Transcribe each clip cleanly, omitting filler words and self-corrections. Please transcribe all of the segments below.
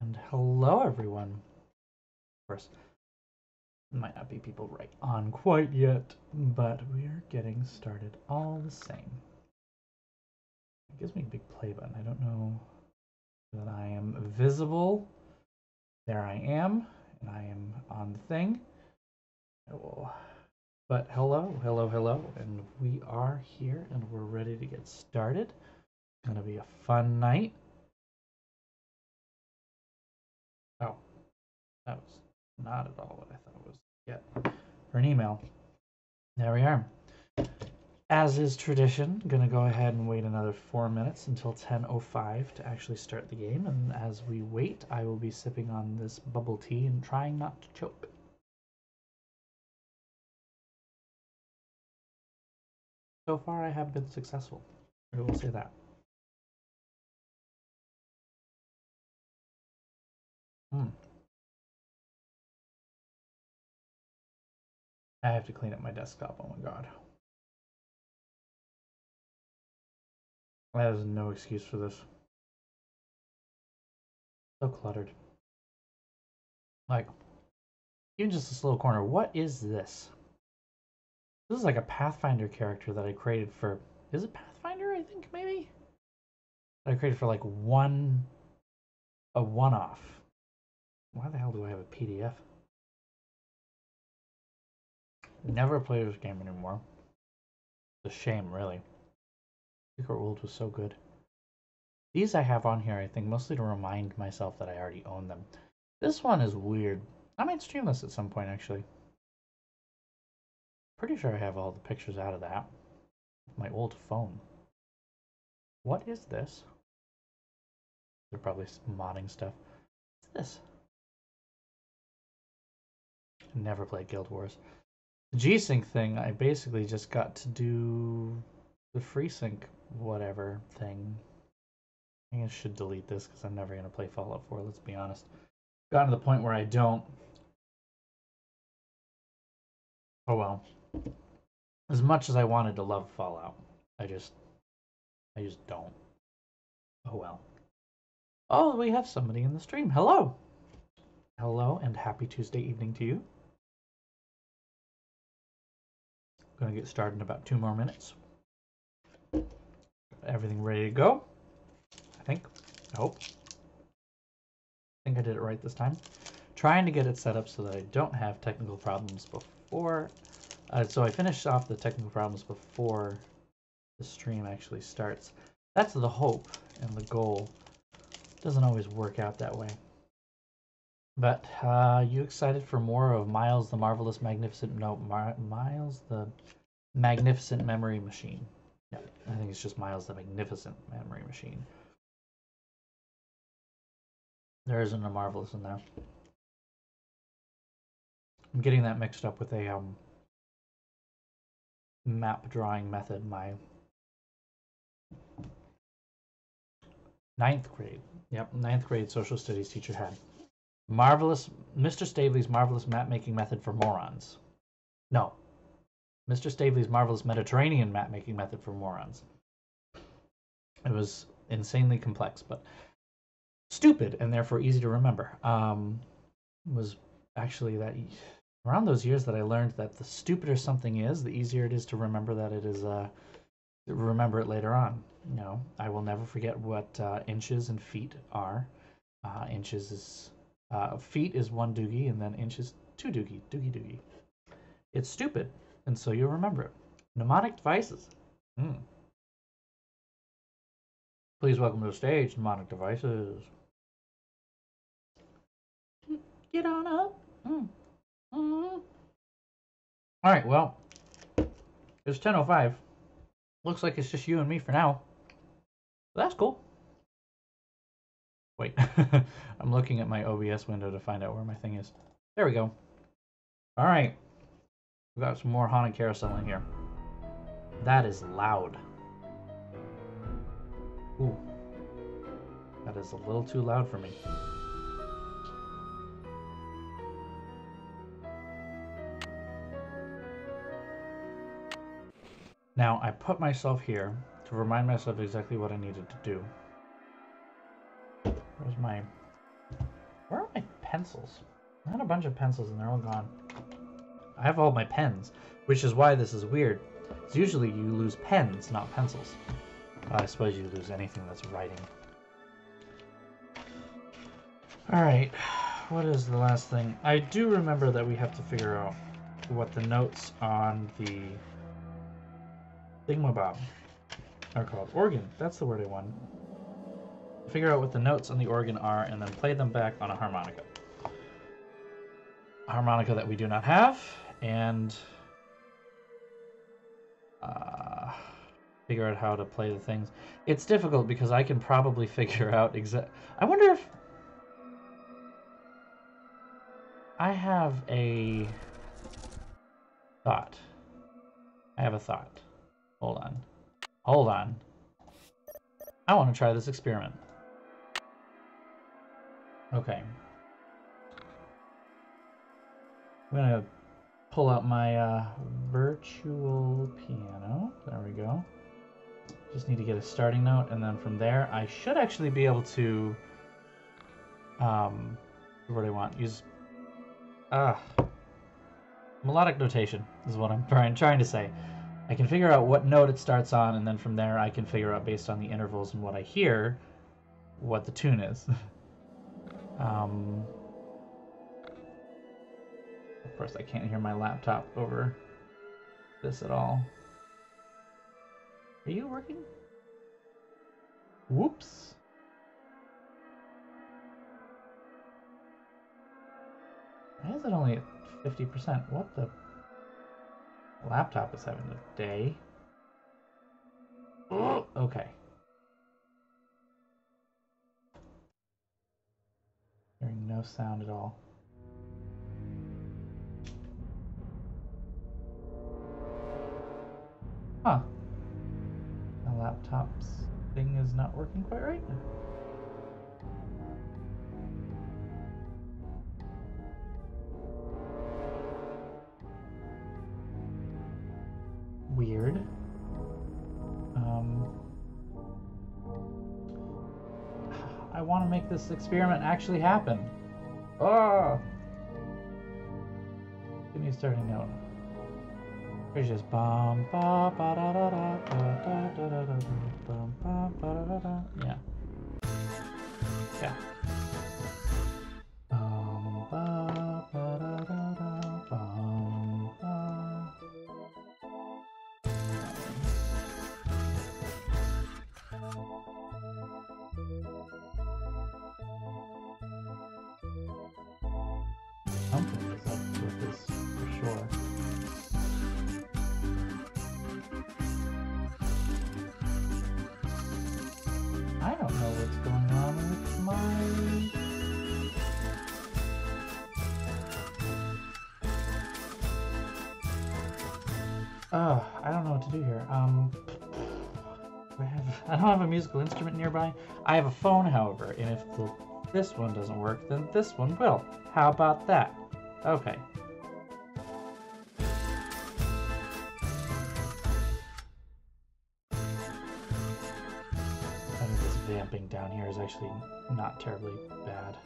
And hello, everyone. Of course, might not be people right on quite yet, but we are getting started all the same. It gives me a big play button. I don't know that I am visible. There I am, and I am on the thing. But hello, and we are here, and we're ready to get started. It's gonna be a fun night. Oh, that was not at all what I thought it was yet. For an email. There we are. As is tradition, I'm gonna go ahead and wait another 4 minutes until 10:05 to actually start the game. And as we wait, I will be sipping on this bubble tea and trying not to choke. So far, I have been successful. I will say that. Hmm. I have to clean up my desktop. Oh my god. That is no excuse for this. So cluttered. Like, even just this little corner. What is this? This is like a Pathfinder character that I created for. Is it Pathfinder? I think maybe. That I created for like a one-off. Why the hell do I have a PDF? Never play this game anymore. It's a shame, really. Secret World was so good. These I have on here, I think, mostly to remind myself that I already own them. This one is weird. I might stream this at some point, actually. Pretty sure I have all the pictures out of that. My old phone. What is this? They're probably modding stuff. What's this? Never played Guild Wars. The G-Sync thing, I basically just got to do the FreeSync whatever thing. I think I should delete this because I'm never going to play Fallout 4, let's be honest. Gotten to the point where I don't. Oh well. As much as I wanted to love Fallout, I just don't. Oh well. Oh, we have somebody in the stream. Hello. Hello and happy Tuesday evening to you. Gonna get started in about 2 more minutes. Everything ready to go. I think. I hope. I think I did it right this time. Trying to get it set up so that I don't have technical problems before. So I finish off the technical problems before the stream actually starts. That's the hope and the goal. It doesn't always work out that way. But you excited for more of Miles the Marvelous Magnificent? No, Miles the Magnificent Memory Machine. Yeah, I think it's just Miles the Magnificent Memory Machine. There isn't a Marvelous in there. I'm getting that mixed up with a map drawing method my 9th grade. Yep, 9th grade social studies teacher had. Mr. Stavely's Marvelous Map Making Method for Morons. No, Mr. Stavely's Marvelous Mediterranean Map Making Method for Morons. It was insanely complex, but stupid and therefore easy to remember. Was actually that around those years that I learned that the stupider something is, the easier it is to remember that it is. Remember it later on. You know, I will never forget what inches and feet are. Inches is feet is 1 doogie, and then inches 2 doogie. Doogie. It's stupid, and so you'll remember it. Mnemonic devices. Please welcome to the stage, mnemonic devices. Get on up. All right, well, it's 10:05. Looks like it's just you and me for now. That's cool. Wait, I'm looking at my OBS window to find out where my thing is. There we go. All right, we've got some more Haunted Carousel in here. That is loud. Ooh, that is a little too loud for me. Now, I put myself here to remind myself exactly what I needed to do. Where's my Where are my pencils? I had a bunch of pencils and they're all gone. I have all my pens, which is why this is weird. It's usually you lose pens, not pencils. I suppose you lose anything that's writing. Alright, what is the last thing? I do remember that we have to figure out what the notes on the thingamabob are called. Organ, that's the word I wanted. Figure out what the notes on the organ are and then play them back on a harmonica. A harmonica that we do not have, and figure out how to play the things. It's difficult because I can probably figure out I wonder if I have a thought. I have a thought. Hold on. Hold on. I want to try this experiment. Okay. I'm going to pull out my virtual piano. There we go. Just need to get a starting note, and then from there I should actually be able to what do I want? Use melodic notation is what I'm trying to say. I can figure out what note it starts on, and then from there I can figure out, based on the intervals and what I hear, what the tune is. Of course, I can't hear my laptop over this at all. Are you working? Whoops. Why is it only at 50%? What the? Laptop is having a day. Oh, okay. Hearing no sound at all. Huh. The laptop's thing is not working quite right. Weird. I want to make this experiment actually happen. Oh! Give me a starting note. It's just bum ba ba da da da da da da da bum ba ba da da. Yeah. Yeah. Bum ba ba da da da bum ba. Something is up with this for sure. I don't know what's going on with my... I don't know what to do here. I don't have a musical instrument nearby. I have a phone, however, and if this one doesn't work, then this one will. How about that? Okay. I think this vamping down here is actually not terribly bad.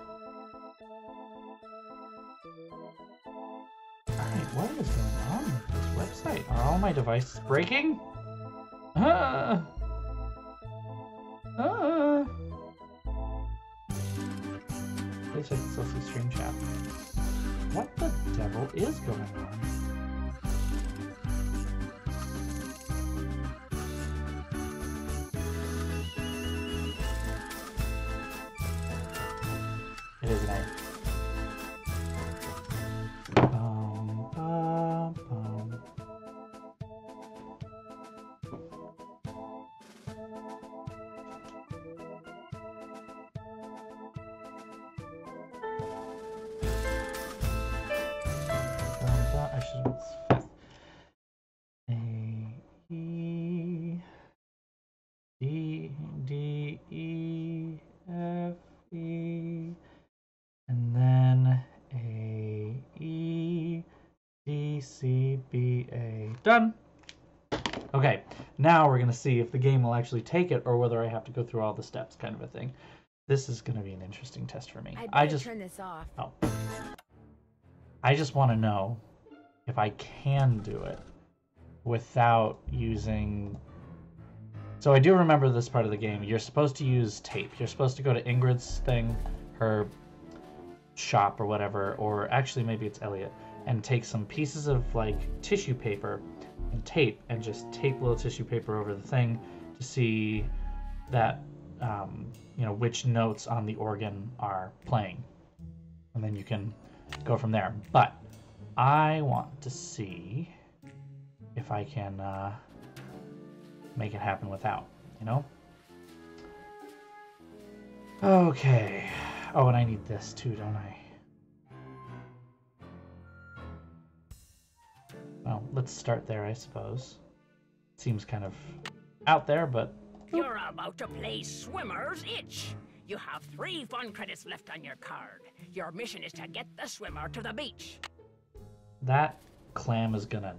Alright, what is going on with this website? Are all my devices breaking? At least I can still see stream chat. What the devil is going on? It is night. Done. Okay, now we're going to see if the game will actually take it or whether I have to go through all the steps, kind of a thing. This is going to be an interesting test for me. I just turn this off. Oh. I just want to know if I can do it without using... So I do remember this part of the game. You're supposed to use tape. You're supposed to go to Ingrid's thing, her shop or whatever, or actually maybe it's Elliot, and take some pieces of like tissue paper and tape, and just tape little tissue paper over the thing to see that you know, which notes on the organ are playing, and then you can go from there. But I want to see if I can make it happen without, you know? Okay. Oh, and I need this too, don't I? Well, let's start there, I suppose. Seems kind of out there, but... You're about to play Swimmer's Itch. You have 3 fun credits left on your card. Your mission is to get the swimmer to the beach. That clam is gonna...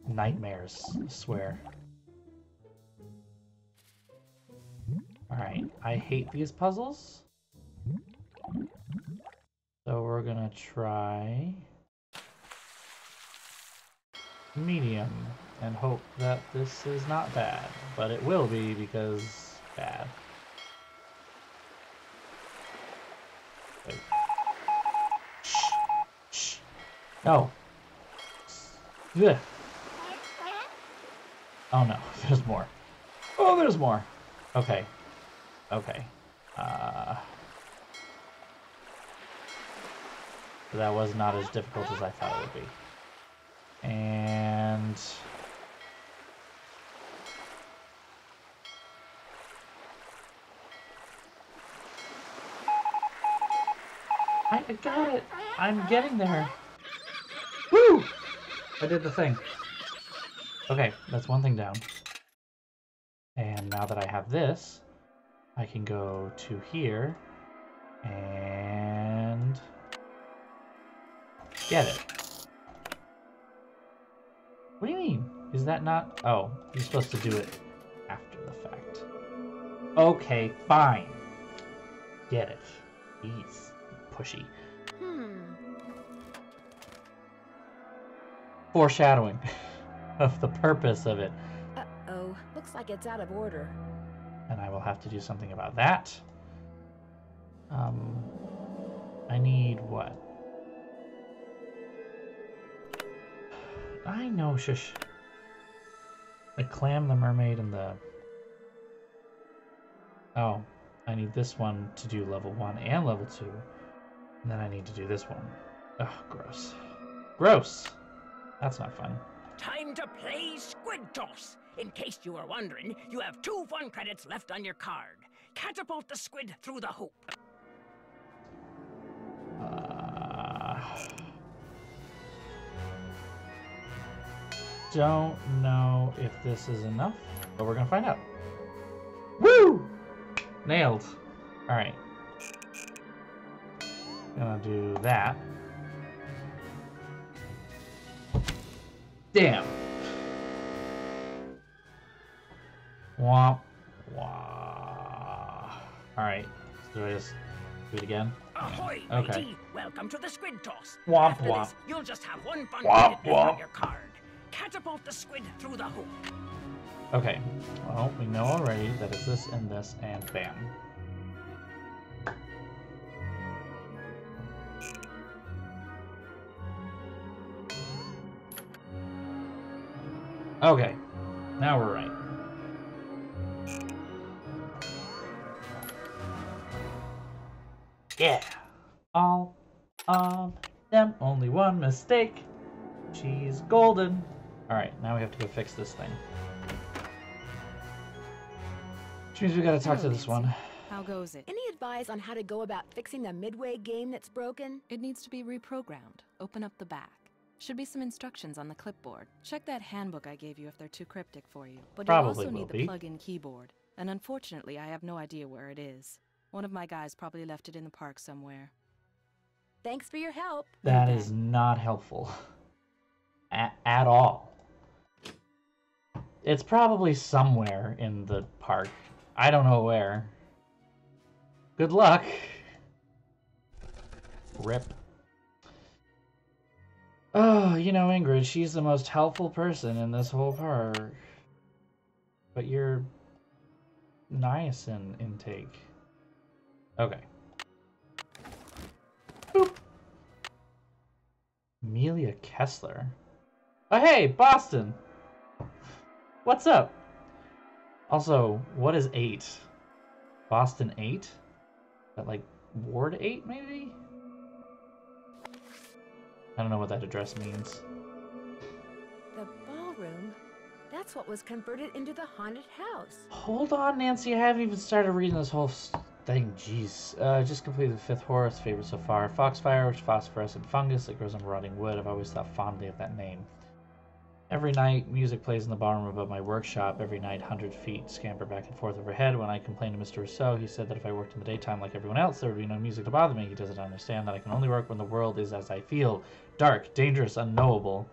nightmares, I swear. Alright, I hate these puzzles. So we're gonna try... medium, and hope that this is not bad. But it will be, because... bad. Wait. Shh! Shh! No! Ugh. Oh no, there's more. Oh, there's more! Okay. Okay. That was not as difficult as I thought it would be. And... I got it! I'm getting there! Woo! I did the thing. Okay, that's one thing down. And now that I have this, I can go to here and get it. What do you mean? Is that not... Oh, you're supposed to do it after the fact. Okay, fine. Get it. He's pushy. Foreshadowing of the purpose of it. Uh-oh. Looks like it's out of order. And I will have to do something about that. I need what? I know, shush. The clam, the mermaid, and the... Oh, I need this one to do level 1 and level 2. And then I need to do this one. Ugh, gross. Gross! That's not fun. Time to play Squid Toss. In case you were wondering, you have 2 fun credits left on your card. Catapult the squid through the hoop. Don't know if this is enough, but we're gonna find out. Woo! Nailed. Alright. Gonna do that. Damn. Womp. Wah. Alright. So do I just do it again? Ahoy, okay. matey. Welcome to the Squid Toss. Womp After womp. this, you'll just have 1 fun Womp credit left on womp. your card. Catapult the squid through the hoop. Okay. Well, we know already that it's this and this and bam. Okay. Now we're right. Yeah. All of them. Only one mistake. She's golden. Alright, now we have to go fix this thing. Which means we gotta talk to this one. How goes it? Any advice on how to go about fixing the Midway game that's broken? It needs to be reprogrammed. Open up the back. Should be some instructions on the clipboard. Check that handbook I gave you if they're too cryptic for you. But Probably you'll also need will be. the plug-in keyboard. And unfortunately, I have no idea where it is. One of my guys probably left it in the park somewhere. Thanks for your help. That is not helpful. At all. It's probably somewhere in the park. I don't know where. Good luck. Rip. Oh, you know, Ingrid, she's the most helpful person in this whole park. But you're niacin intake. Okay. Boop. Amelia Kessler. Oh, hey, Boston. What's up? Also, what is 8? Boston 8? Is that like Ward 8, maybe? I don't know what that address means. The ballroom? That's what was converted into the haunted house. Hold on, Nancy. I haven't even started reading this whole thing. Jeez. Just completed the 5th horse. Favorite so far. Foxfire, which phosphorescent fungus that grows on rotting wood. I've always thought fondly of that name. Every night, music plays in the ballroom above my workshop. Every night, 100 feet scamper back and forth overhead. When I complained to Mr. Rousseau, he said that if I worked in the daytime like everyone else, there would be no music to bother me. He doesn't understand that I can only work when the world is as I feel. Dark, dangerous, unknowable.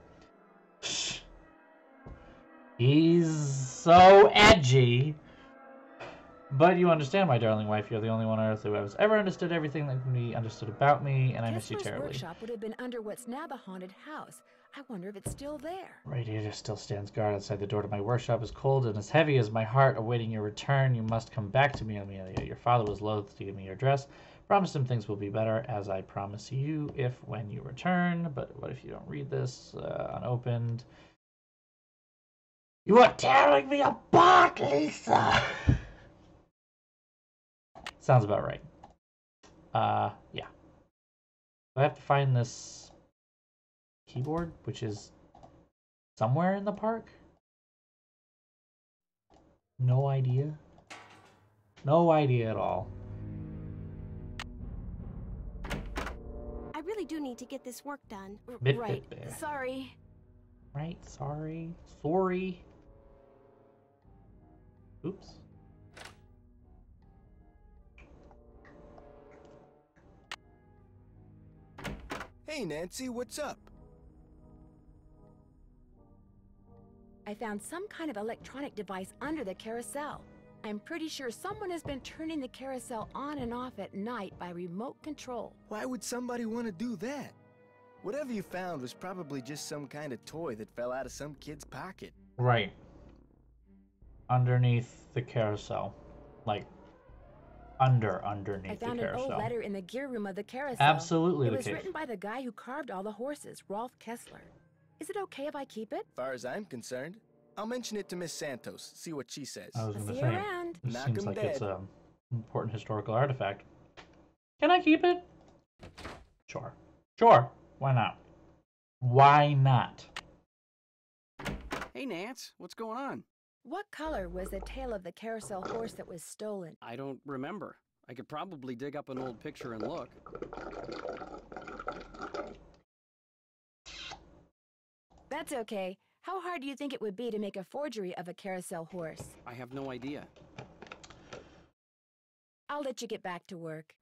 He's so edgy. But you understand, my darling wife, you're the only one on earth who has ever understood everything that can be understood about me, and I miss you terribly. Workshop would have been under what's now the haunted house. I wonder if it's still there. Radiator still stands guard outside the door to my workshop, as cold and as heavy as my heart, awaiting your return. You must come back to me, Amelia. Your father was loath to give me your address. Promised him things will be better, as I promise you, when you return. But what if you don't read this unopened? You are tearing me apart, Lisa! Sounds about right. Yeah. I have to find this keyboard, which is somewhere in the park? No idea. No idea at all. I really do need to get this work done. Right. Sorry. Right, sorry. Sorry. Oops. Hey, Nancy, what's up? I found some kind of electronic device under the carousel. I'm pretty sure someone has been turning the carousel on and off at night by remote control. Why would somebody want to do that? Whatever you found was probably just some kind of toy that fell out of some kid's pocket. Right. Underneath the carousel. Like, underneath I found the carousel. an old letter in the gear room of the carousel. Absolutely It the was case. written by the guy who carved all the horses, Rolf Kessler. Is it okay if I keep it? As far as I'm concerned, I'll mention it to Miss Santos, see what she says. I was I'll going to see say, you around. this Knock seems 'em like dead. it's an important historical artifact. Can I keep it? Sure. Sure. Why not? Why not? Hey, Nance, what's going on? What color was the tail of the carousel horse that was stolen? I don't remember. I could probably dig up an old picture and look. That's okay. How hard do you think it would be to make a forgery of a carousel horse? I have no idea. I'll let you get back to work.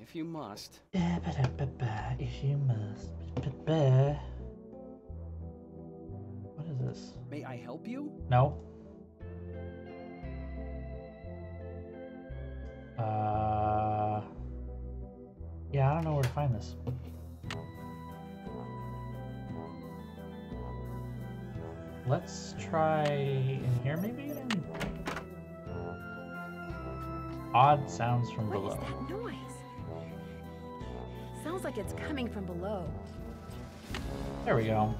If you must. If you must. What is this? May I help you? No. Yeah, I don't know where to find this. Let's try in here, maybe? Odd sounds from What below. is that noise? Sounds like it's coming from below. There we go.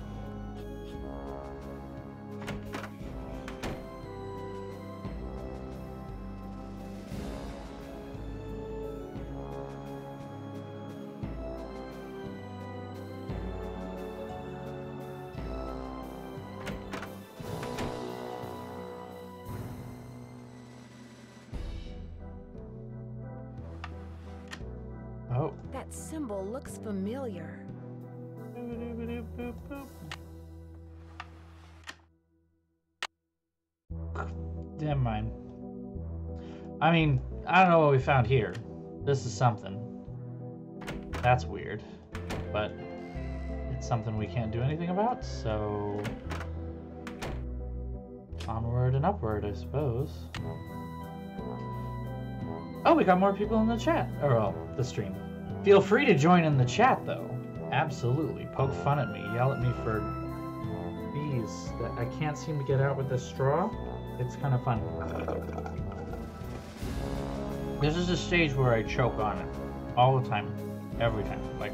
Oh. That symbol looks familiar. Never mind. I mean, I don't know what we found here. This is something. That's weird. But it's something we can't do anything about, so... onward and upward, I suppose. Oh, we got more people in the chat. Or, well, the stream. Feel free to join in the chat, though. Absolutely. Poke fun at me. Yell at me for bees that I can't seem to get out with this straw. It's kind of fun. This is a stage where I choke on it. All the time. Every time. Like,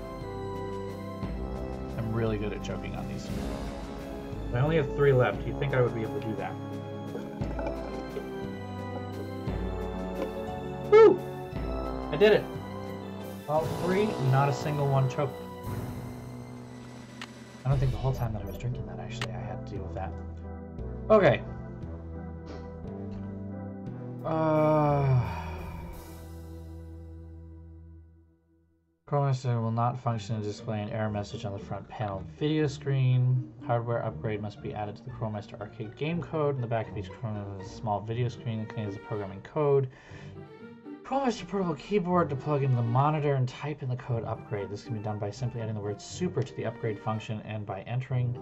I'm really good at choking on these. I only have 3 left. You'd think I would be able to do that. Woo! I did it. All 3, not a single one choked. I don't think the whole time that I was drinking that, actually, I had to deal with that. Okay. Chromemaster will not function to display an error message on the front panel video screen. Hardware upgrade must be added to the Chromemaster arcade game code. In the back of each Chromemaster is a small video screen that contains the programming code. Chromemaster portable keyboard to plug into the monitor and type in the code upgrade. This can be done by simply adding the word super to the upgrade function and by entering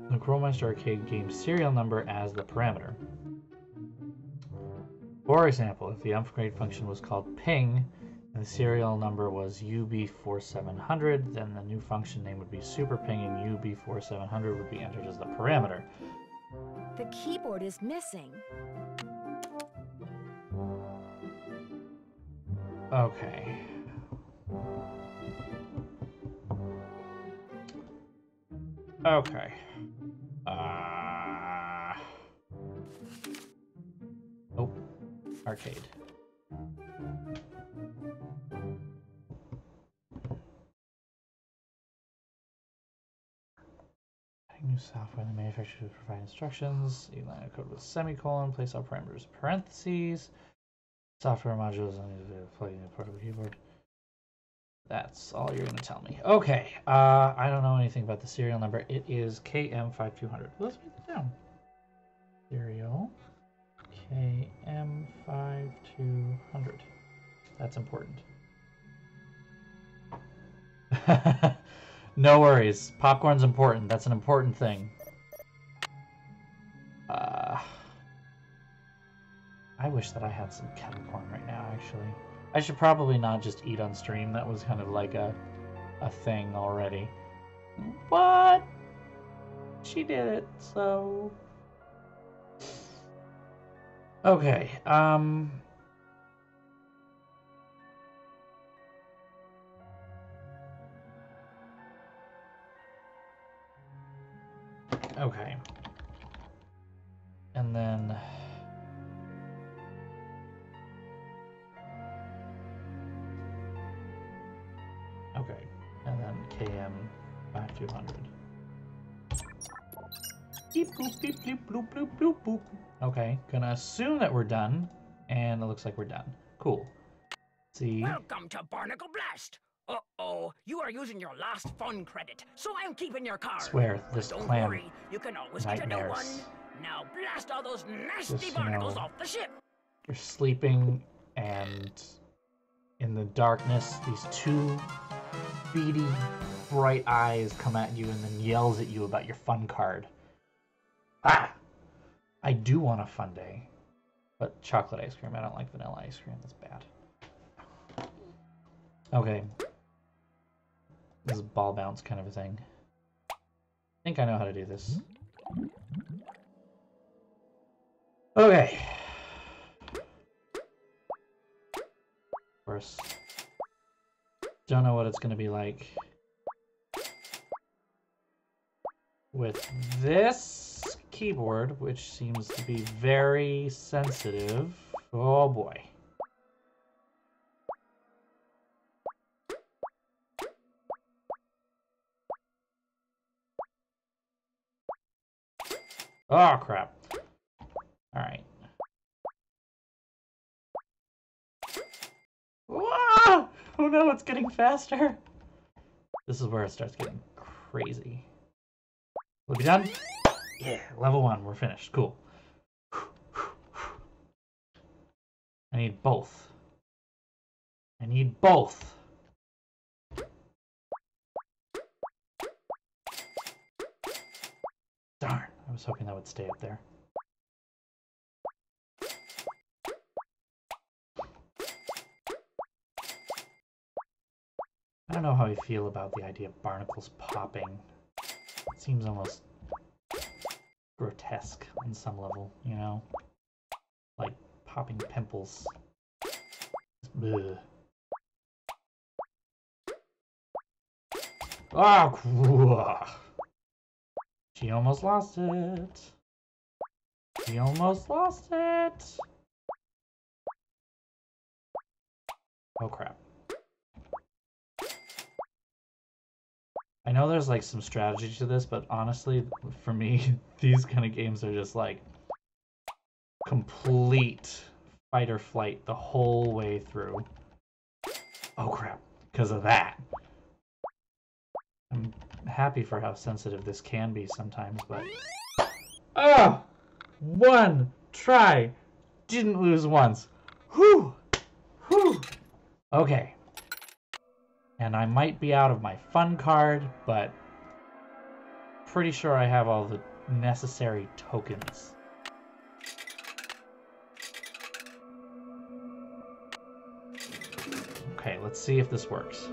the Chromemaster arcade game serial number as the parameter. For example, if the upgrade function was called ping and the serial number was UB4700, then the new function name would be superping and UB4700 would be entered as the parameter. The keyboard is missing. Okay. Okay. Oh, arcade. New software, the manufacturer should provide instructions. A line of code with semicolon, place all parameters in parentheses. Software modules, I need to plug in a portable keyboard. That's all you're going to tell me. Okay, I don't know anything about the serial number. It is KM5200. Let's write that down. Serial KM5200. That's important. No worries. Popcorn's important. That's an important thing. I wish that I had some kettle corn right now, actually. I should probably not just eat on stream. That was kind of like a thing already. But she did it, so... Okay, okay. And then... Okay, and then KM5200. Beep, boop, beep, beep, bloop, bloop, bloop, boop. Okay, gonna assume that we're done, and it looks like we're done. Cool. See? Welcome to Barnacle Blast! Uh-oh, you are using your last fun credit, so I'm keeping your card. I swear, this Don't plan worry, you can always get a new one. nightmares. Now blast all those nasty Just, barnacles off the ship! You're sleeping, and in the darkness, these 2 beady, bright eyes come at you and then yells at you about your fun card. Ah! I do want a fun day. But chocolate ice cream. I don't like vanilla ice cream. That's bad. Okay. This is ball bounce kind of a thing. I think I know how to do this. Okay. Of course. Don't know what it's going to be like with this keyboard, which seems to be very sensitive. Oh boy. Oh crap. Alright. Oh no, it's getting faster. This is where it starts getting crazy. Will it be done? Yeah, level 1, we're finished. Cool. I need both. I need both. Darn, I was hoping that would stay up there. I don't know how I feel about the idea of barnacles popping. It seems almost grotesque on some level, you know? Like popping pimples. Ugh. Oh, she almost lost it. She almost lost it. Oh crap. I know there's like some strategy to this, but honestly, for me, these kind of games are just like complete fight or flight the whole way through. Oh crap, because of that. I'm happy for how sensitive this can be sometimes, but... Oh! One try! Didn't lose once. Whew! Whew! Okay. And I might be out of my fun card, but pretty sure I have all the necessary tokens. Okay, let's see if this works.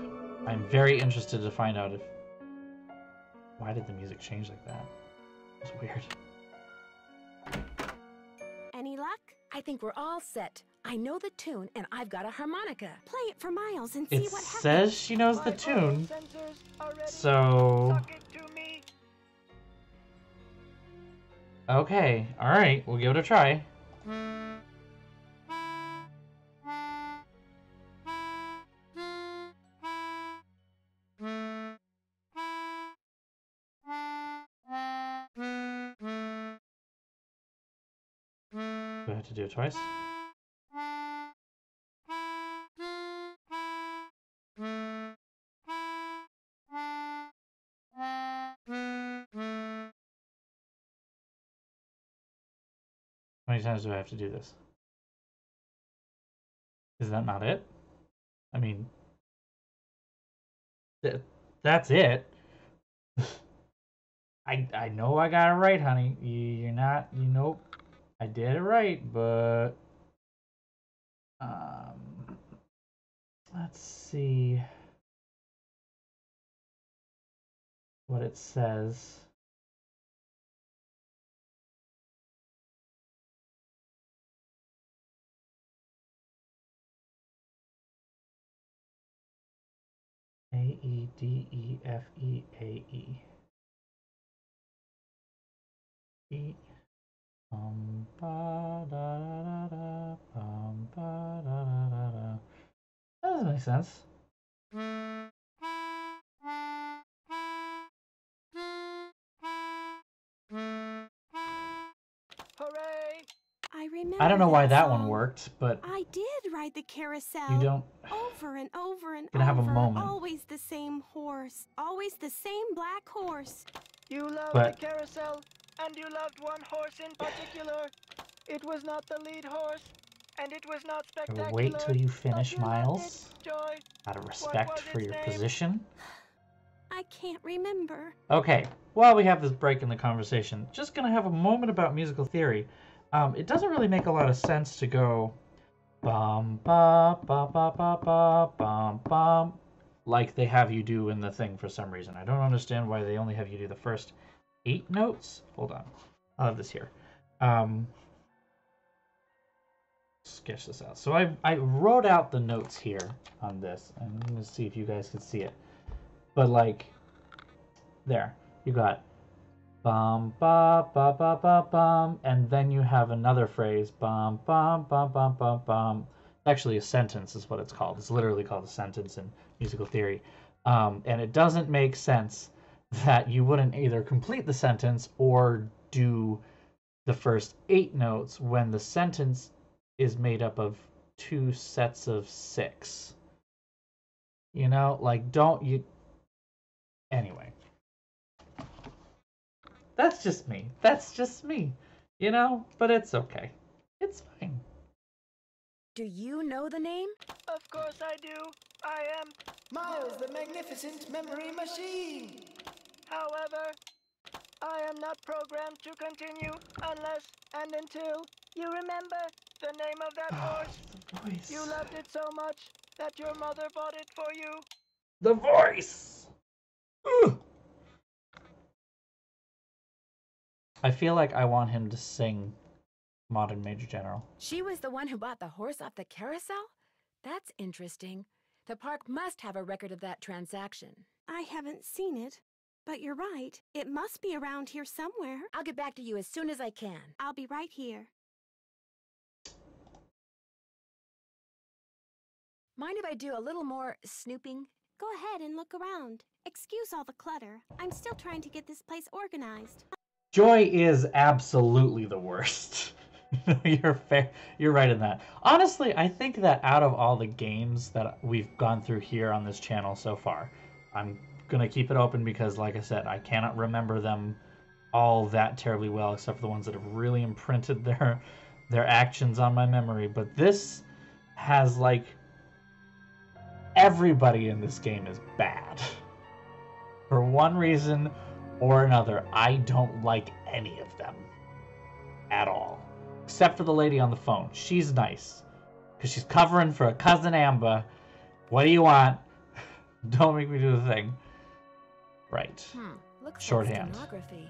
I'm very interested to find out if... Why did the music change like that? It's weird. Any luck? I think we're all set. I know the tune, and I've got a harmonica. Play it for Miles and see It what happens. says she knows the tune, so... Okay, alright, we'll give it a try. Do I have to do it twice? How many times do I have to do this? Is that not it? I mean... That's it. I know I got it right, honey. You're not... Nope. I did it right, but... Let's see... what it says. A-E-D-E-F-E-A-E. E. Ba da da da ba da da da. That doesn't make sense. Hooray! I remember. I don't know why that song. one worked, but I did ride the carousel. you don't... Over and over and Gonna have a over. moment. Always the same horse. Always the same black horse. You loved But- the carousel, and you loved one horse in particular. It was not the lead horse, and it was not spectacular. Wait till you finish, but you loved Miles. it, Joy. Out of respect was for its your name? position. I can't remember. Okay, while we have this break in the conversation, just gonna have a moment about musical theory. It doesn't really make a lot of sense to go bum ba ba ba ba ba bum bum like they have you do in the thing for some reason. I don't understand why they only have you do the first 8 notes. Hold on, I'll have this here. Sketch this out. So I wrote out the notes here on this, and I'm gonna see if you guys can see it. But like, there, you got bum ba ba ba ba bum, and then you have another phrase bum bum bum bum bum bum. Actually, a sentence is what it's called. It's literally called a sentence in musical theory, and it doesn't make sense that you wouldn't either complete the sentence or do the first 8 notes when the sentence is made up of 2 sets of 6. You know, like, don't you... Anyway. That's just me. That's just me. You know? But it's okay. It's fine. Do you know the name? Of course I do. I am Miles, the magnificent memory machine! However, I am not programmed to continue unless and until you remember the name of that horse. The voice. You loved it so much that your mother bought it for you. The voice! Ugh. I feel like I want him to sing Modern Major General. She was the one who bought the horse off the carousel? That's interesting. The park must have a record of that transaction. I haven't seen it, but you're right. It must be around here somewhere. I'll get back to you as soon as I can. I'll be right here. Mind if I do a little more snooping? Go ahead and look around. Excuse all the clutter. I'm still trying to get this place organized. Joy is absolutely the worst. You're fair. You're right in that. Honestly, I think that out of all the games that we've gone through here on this channel so far, I'm gonna keep it open because, like I said, I cannot remember them all that terribly well, except for the ones that have really imprinted their actions on my memory. But this has, like, everybody in this game is bad. For one reason or another, I don't like any of them at all. Except for the lady on the phone. She's nice. Because she's covering for a cousin Amber. What do you want? Don't make me do the thing. Right. Looks Shorthand. like stenography.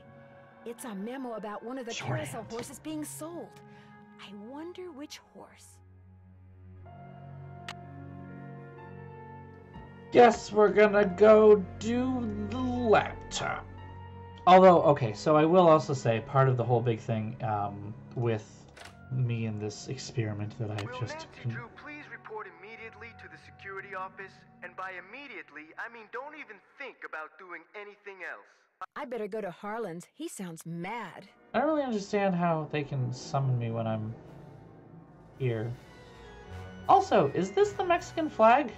It's a memo about one of the Shorthand. carousel horses being sold. I wonder which horse. Guess we're gonna go do the laptop. Although, okay, so I will also say part of the whole big thing with me in this experiment that I've just... Nancy Drew please report immediately to the security office? And by immediately, I mean don't even think about doing anything else. I better go to Harlan's. He sounds mad. I don't really understand how they can summon me when I'm here. Also, is this the Mexican flag?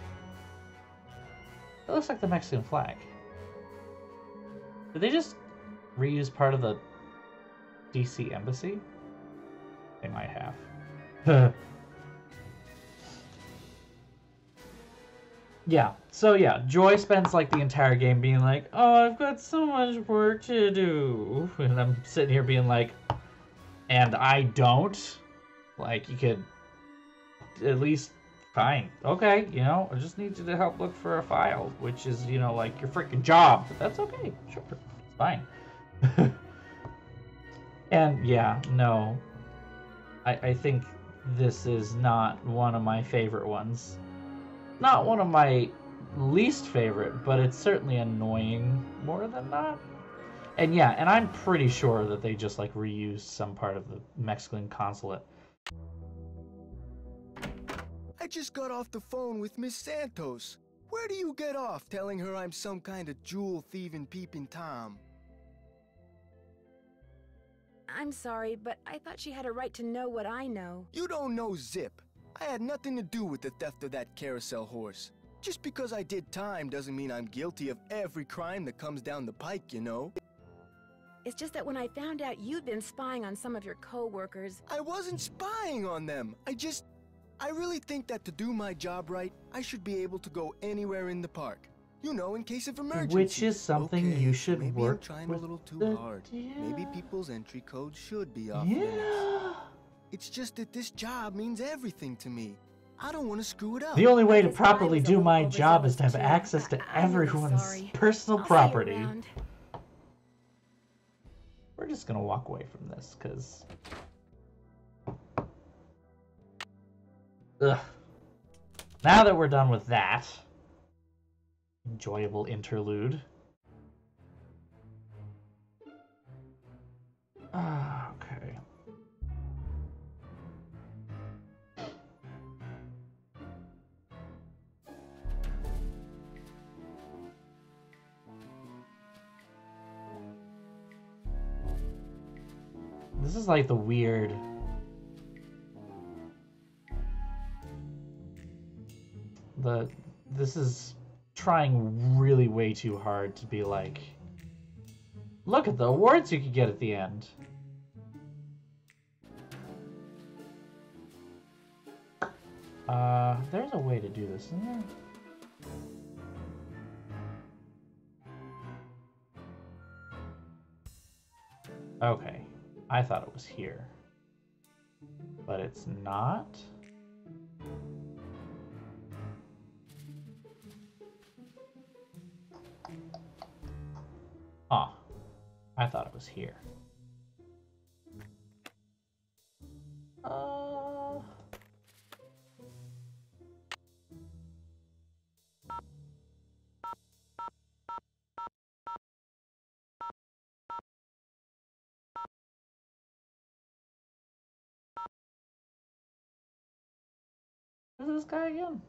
It looks like the Mexican flag. Did they just reuse part of the DC embassy? They might have. Yeah, so yeah, Joy spends like the entire game being like, oh, I've got so much work to do. And I'm sitting here being like, and I don't? Like, you could at least, fine, okay, you know, I just need you to help look for a file, which is, you know, like your freaking job. But that's okay, sure, it's fine. And yeah, no, I think this is not one of my favorite ones. Not one of my least favorite, but it's certainly annoying more than not. And yeah, and I'm pretty sure that they just like reused some part of the Mexican consulate. I just got off the phone with Miss Santos. Where do you get off telling her I'm some kind of jewel-thieving peeping Tom? I'm sorry, but I thought she had a right to know what I know. You don't know zip. I had nothing to do with the theft of that carousel horse. Just because I did time doesn't mean I'm guilty of every crime that comes down the pike, you know? It's just that when I found out you'd been spying on some of your co-workers... I wasn't spying on them. I really think that to do my job right, I should be able to go anywhere in the park. You know, in case of emergency. Which is something okay, you should maybe work I'm trying with a little too the hard. DM. Maybe people's entry codes should be off Yeah. limits. It's just that this job means everything to me. I don't want to screw it up. The only way to guess I properly was a do little my job is to have overzealous, access too. to I'm really everyone's sorry. personal I'll see you property. around. We're just gonna walk away from this, because... Ugh. Now that we're done with that enjoyable interlude. Okay. This is like the weird... This is trying really way too hard to be like, look at the awards you could get at the end. There's a way to do this, isn't there? Okay, I thought it was here, but it's not. I thought it was here. Who's this guy again?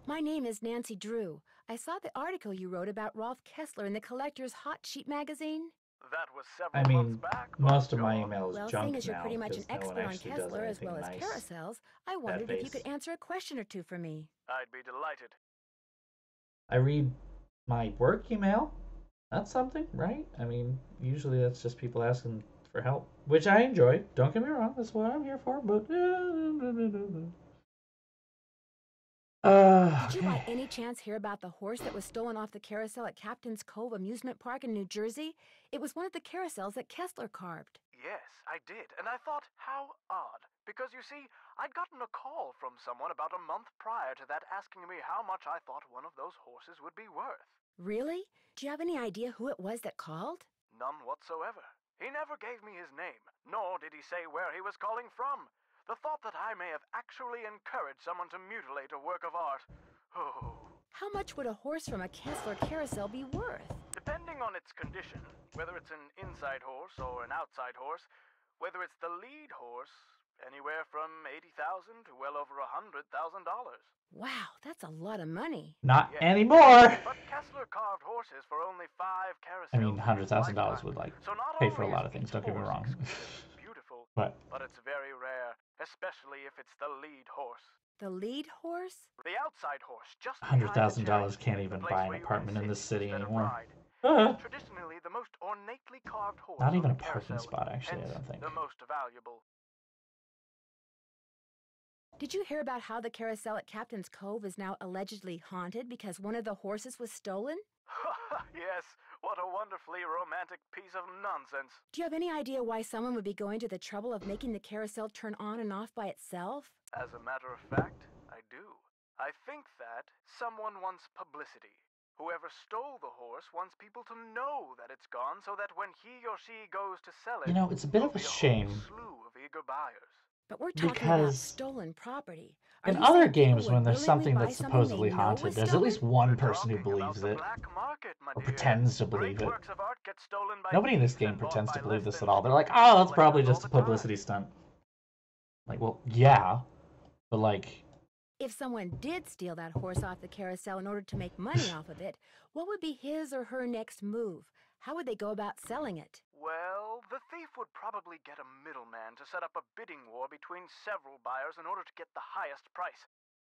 My name is Nancy Drew. I saw the article you wrote about Rolf Kessler in the Collector's Hot Sheet magazine. That was I several mean, months back. most of my email is Well, junk seeing as you're now pretty much an because no one expert on actually does Kessler as well as anything nice. carousels, I wondered if you could answer a question or two for me. I'd be delighted. I read my work email. That's something, right? I mean, usually that's just people asking for help, which I enjoy. Don't get me wrong, that's what I'm here for, but... Did you by any chance hear about the horse that was stolen off the carousel at Captain's Cove Amusement Park in New Jersey? It was one of the carousels that Kessler carved. Yes, I did, and I thought, how odd. Because you see, I'd gotten a call from someone about a month prior to that asking me how much I thought one of those horses would be worth. Really? Do you have any idea who it was that called? None whatsoever. He never gave me his name, nor did he say where he was calling from. The thought that I may have actually encouraged someone to mutilate a work of art. Oh. How much would a horse from a Kessler carousel be worth? Depending on its condition, whether it's an inside horse or an outside horse, whether it's the lead horse, anywhere from $80,000 to well over $100,000. Wow, that's a lot of money. Not anymore! But Kessler carved horses for only 5 carousels. I mean, $100,000 would, like, pay for a lot of things, don't get me wrong. Beautiful, but it's very rare, especially if it's the lead horse. The lead horse? The outside horse, just $100,000 can't even buy an apartment in this city anymore. Traditionally, the most ornately carved horse. Not even a parking spot, actually, I don't think. The most valuable. Did you hear about how the carousel at Captain's Cove is now allegedly haunted because one of the horses was stolen? Yes, what a wonderfully romantic piece of nonsense. Do you have any idea why someone would be going to the trouble of making the carousel turn on and off by itself? As a matter of fact, I do. I think that someone wants publicity. Whoever stole the horse wants people to know that it's gone so that when he or she goes to sell it, you know, it's a bit of a shame. Slew of eager buyers. But we're talking about stolen property. In other games, when there's something that's supposedly haunted, there's at least one person who believes it, or pretends to believe it. Nobody in this game pretends to believe this at all. They're like, oh, that's probably just a publicity stunt. Like, well, yeah, but like... If someone did steal that horse off the carousel in order to make money off of it, what would be his or her next move? How would they go about selling it? Well, the thief would probably get a middleman to set up a bidding war between several buyers in order to get the highest price.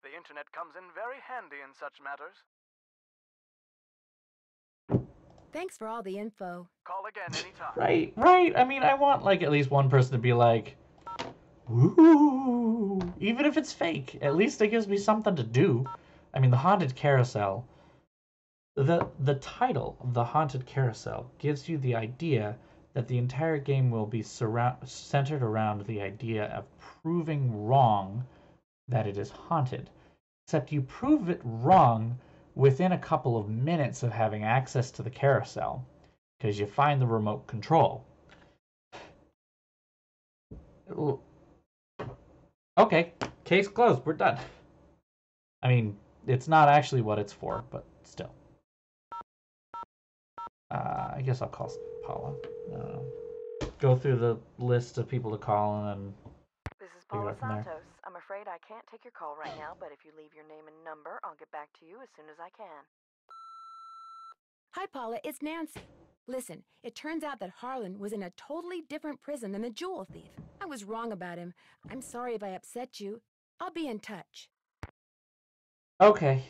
The internet comes in very handy in such matters. Thanks for all the info. Call again anytime. Right. I mean, I want, like, at least one person to be like, woo! Even if it's fake, at least it gives me something to do. I mean, the Haunted Carousel... The title of the Haunted Carousel gives you the idea that the entire game will be centered around the idea of proving wrong that it is haunted. Except you prove it wrong within a couple of minutes of having access to the carousel, because you find the remote control. Okay, case closed, we're done. I mean, it's not actually what it's for, but still. I guess I'll call Paula. I don't know. Go through the list of people to call and then This is Paula Santos. I'm afraid I can't take your call right now, but if you leave your name and number, I'll get back to you as soon as I can. Hi, Paula. It's Nancy. Listen, it turns out that Harlan was in a totally different prison than the jewel thief. I was wrong about him. I'm sorry if I upset you. I'll be in touch. Okay.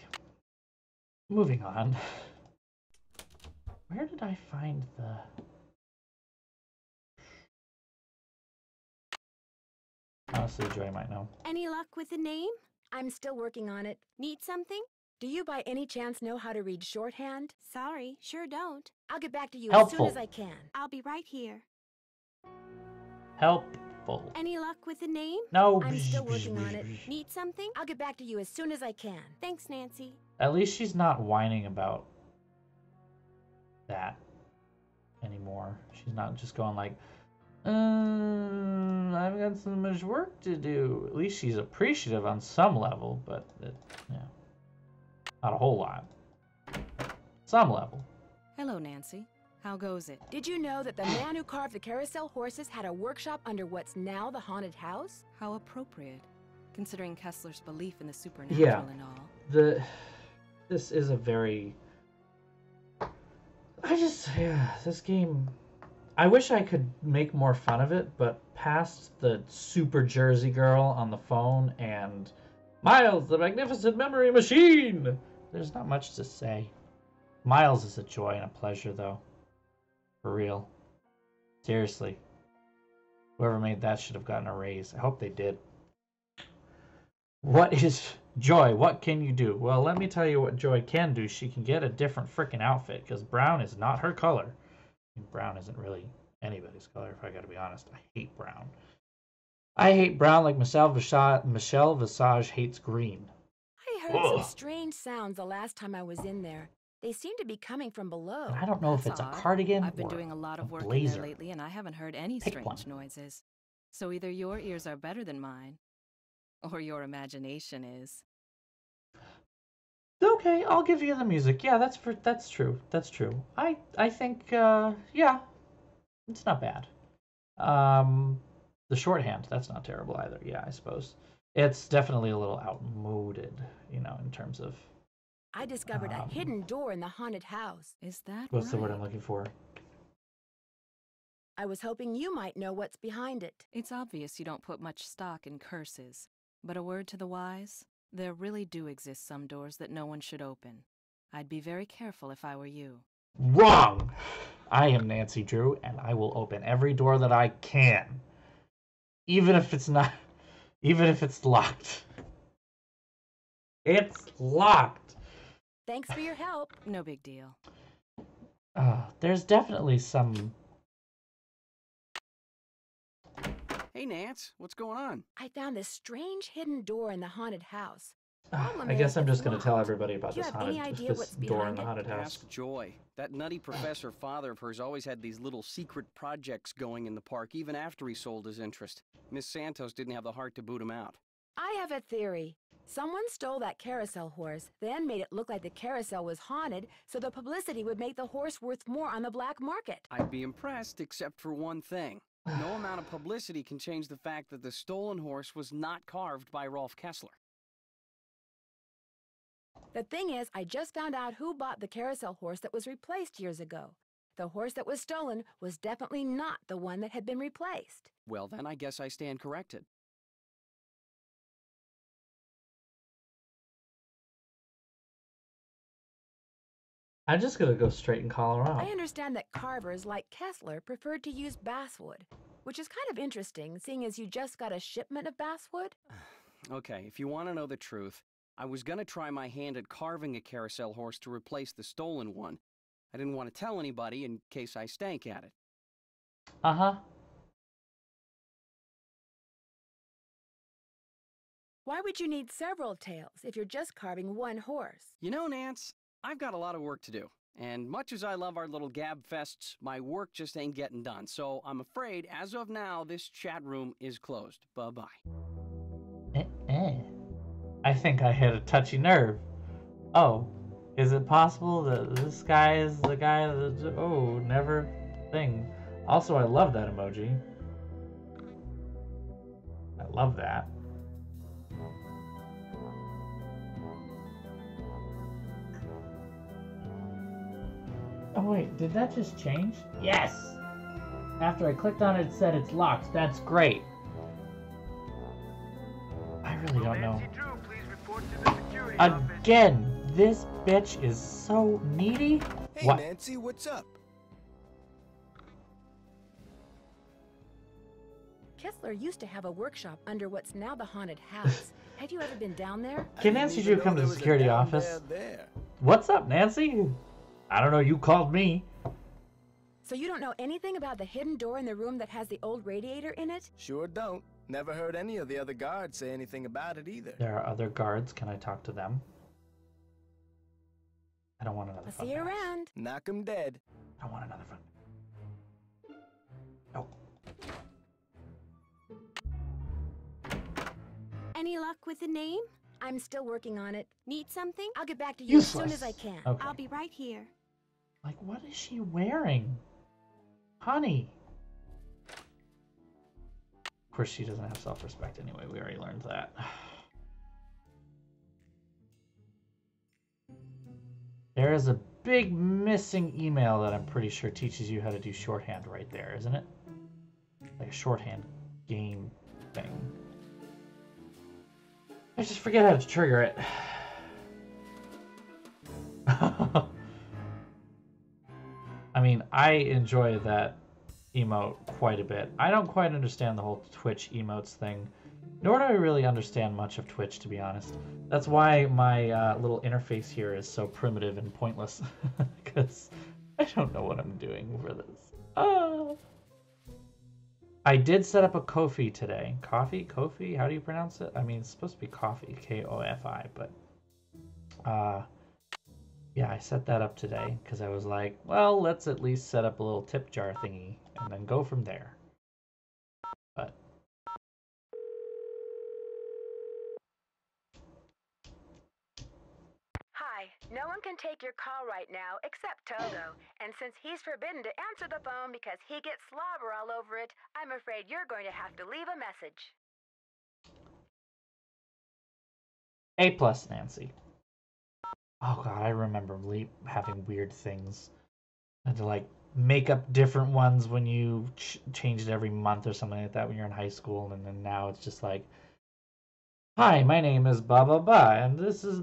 Moving on. Where did I find the... Honestly, Joy might know. Any luck with the name? I'm still working on it. Need something? Do you by any chance know how to read shorthand? Sorry, sure don't. I'll get back to you Helpful. as soon as I can. I'll be right here. Help full. Any luck with the name? No. I'm still working on it. Need something? I'll get back to you as soon as I can. Thanks, Nancy. At least she's not whining about that anymore. She's not just going like, I've got so much work to do. At least she's appreciative on some level, but yeah, not a whole lot. Some level. Hello, Nancy. How goes it? Did you know that the man who carved the carousel horses had a workshop under what's now the haunted house? How appropriate, considering Kessler's belief in the supernatural and all. This is a very... this game... I wish I could make more fun of it, but past the super Jersey girl on the phone and Miles, the magnificent memory machine, there's not much to say. Miles is a joy and a pleasure, though. For real. Seriously. Whoever made that should have gotten a raise. I hope they did. What is Joy? What can you do? Well, let me tell you what Joy can do. She can get a different freaking outfit, because brown is not her color. I mean, brown isn't really anybody's color, if I gotta be honest. I hate brown. I hate brown like Michelle Visage hates green. I heard some strange sounds the last time I was in there. They seem to be coming from below. And I don't know if it's a cardigan I've been or doing a lot of work in blazer. there lately, and I haven't heard any strange noises. So either your ears are better than mine, or your imagination is. Okay, I'll give you the music. Yeah, that's true. That's true. I think yeah, it's not bad. The shorthand, that's not terrible either. Yeah, I suppose it's definitely a little outmoded, you know, in terms of. I discovered a hidden door in the haunted house. Is that What's the word I'm looking for? I was hoping you might know what's behind it. It's obvious you don't put much stock in curses, but a word to the wise, there really do exist some doors that no one should open. I'd be very careful if I were you. Wrong! I am Nancy Drew, and I will open every door that I can. Even if it's locked. It's locked! Thanks for your help. No big deal. There's definitely some... Hey, Nance, what's going on? I found this strange hidden door in the haunted house. I guess I'm just going to tell everybody about Do you this have any idea this what's door in behind the it? haunted house. Ask Joy. That nutty professor father of hers always had these little secret projects going in the park, even after he sold his interest. Miss Santos didn't have the heart to boot him out. I have a theory. Someone stole that carousel horse, then made it look like the carousel was haunted, so the publicity would make the horse worth more on the black market. I'd be impressed, except for one thing. No amount of publicity can change the fact that the stolen horse was not carved by Rolf Kessler. The thing is, I just found out who bought the carousel horse that was replaced years ago. The horse that was stolen was definitely not the one that had been replaced. Well, then I guess I stand corrected. I'm just going to go straight and call her out. I understand that carvers like Kessler preferred to use basswood, which is kind of interesting, seeing as you just got a shipment of basswood. Okay, if you want to know the truth, I was going to try my hand at carving a carousel horse to replace the stolen one. I didn't want to tell anybody in case I stank at it. Uh-huh. Why would you need several tails if you're just carving one horse? You know, Nance, I've got a lot of work to do. And much as I love our little gab fests, my work just ain't getting done. So I'm afraid, as of now, this chat room is closed. Bye-bye. I think I hit a touchy nerve. Oh, is it possible that this guy is the guy that... Oh, never thing. Also, I love that emoji. I love that. Oh wait, did that just change? Yes! After I clicked on it, it said it's locked. That's great. I really don't know. Again, this bitch is so needy. Hey, what? Nancy, what's up? Kessler used to have a workshop under what's now the haunted house. Have you ever been down there? Can Nancy Drew come to the security office? What's up, Nancy? I don't know, you called me. So you don't know anything about the hidden door in the room that has the old radiator in it? Sure don't. Never heard any of the other guards say anything about it either. There are other guards. Can I talk to them? I don't want another I'll fun see you pass. around. Knock 'em dead. I don't want another fun. Oh. Any luck with the name? I'm still working on it. Need something? I'll get back to you Useless. as soon as I can. Okay. I'll be right here. Like, what is she wearing? Honey. Of course, she doesn't have self-respect anyway. We already learned that. There is a big missing email that I'm pretty sure teaches you how to do shorthand right there, isn't it? Like a shorthand game thing. I just forget how to trigger it. I mean, I enjoy that emote quite a bit. I don't quite understand the whole Twitch emotes thing, nor do I really understand much of Twitch, to be honest. That's why my little interface here is so primitive and pointless, because I don't know what I'm doing for this. I did set up a Ko-fi today. Coffee? Ko-fi? How do you pronounce it? I mean, it's supposed to be coffee, K-O-F-I, but yeah, I set that up today because I was like, well, let's at least set up a little tip jar thingy and then go from there. But Hi, no one can take your call right now except Togo. And since he's forbidden to answer the phone because he gets slobber all over it, I'm afraid you're going to have to leave a message. A+, Nancy. Oh god, I remember having weird things. I had to like make up different ones when you change it every month or something like that when you're in high school, and then now it's just like, hi, my name is blah blah blah, and this is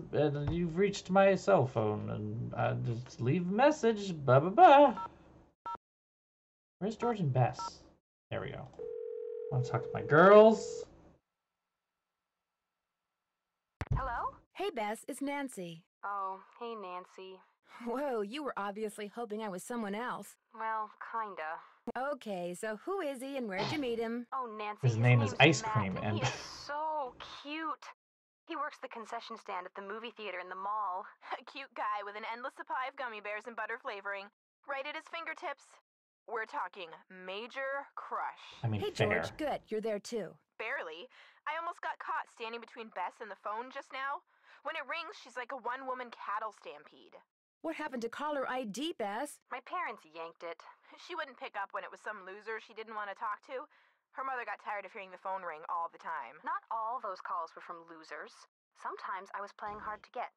you've reached my cell phone, and just leave a message, blah blah blah. Where's George and Bess? There we go. I want to talk to my girls. Hello? Hey, Bess, it's Nancy. Oh, hey, Nancy. Whoa, you were obviously hoping I was someone else. Well, kinda. Okay, so who is he and where'd you meet him? Oh, Nancy, His name is name's Ice Matt, Cream, and and he is so cute. He works the concession stand at the movie theater in the mall. A cute guy with an endless supply of gummy bears and butter flavoring, right at his fingertips. We're talking major crush. I mean, Hey, fair. George, good, you're there too. Barely. I almost got caught standing between Bess and the phone just now. When it rings, she's like a one-woman cattle stampede. What happened to caller ID, Bess? My parents yanked it. She wouldn't pick up when it was some loser she didn't want to talk to. Her mother got tired of hearing the phone ring all the time. Not all those calls were from losers. Sometimes I was playing hard to get.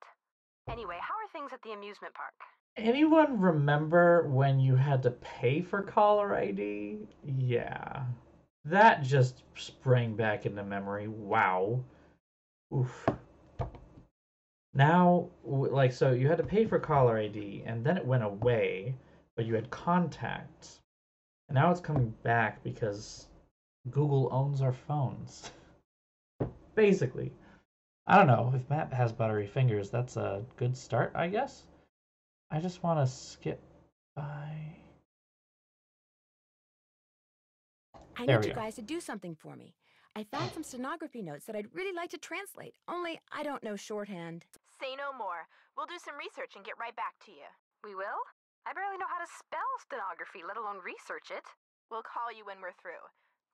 Anyway, how are things at the amusement park? Anyone remember when you had to pay for caller ID? Yeah. That just sprang back into memory. Wow. Oof. Now, like, so you had to pay for caller ID, and then it went away, but you had contacts. And now it's coming back because Google owns our phones. Basically. I don't know. If Matt has buttery fingers, that's a good start, I guess. I just want to skip by. I There need we you go. guys to do something for me. I found some stenography notes that I'd really like to translate, only I don't know shorthand. Say no more. We'll do some research and get right back to you. We will? I barely know how to spell stenography, let alone research it. We'll call you when we're through.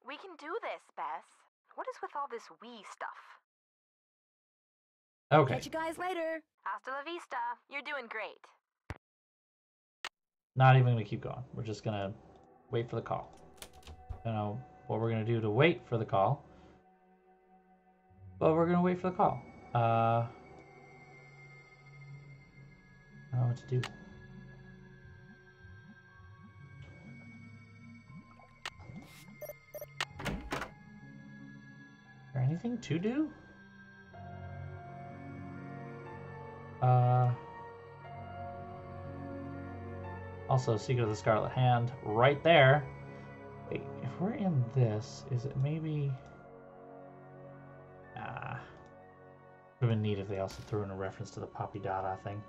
We can do this, Bess. What is with all this we stuff? Okay. Catch you guys later. Hasta la vista. You're doing great. Not even going to keep going. We're just going to wait for the call. I don't know what we're going to do to wait for the call. But we're going to wait for the call. I don't know what to do. Is there anything to do? Also, Secret of the Scarlet Hand, right there. Wait, if we're in this, is it maybe... Would have been neat if they also threw in a reference to the Poppy Dada thing.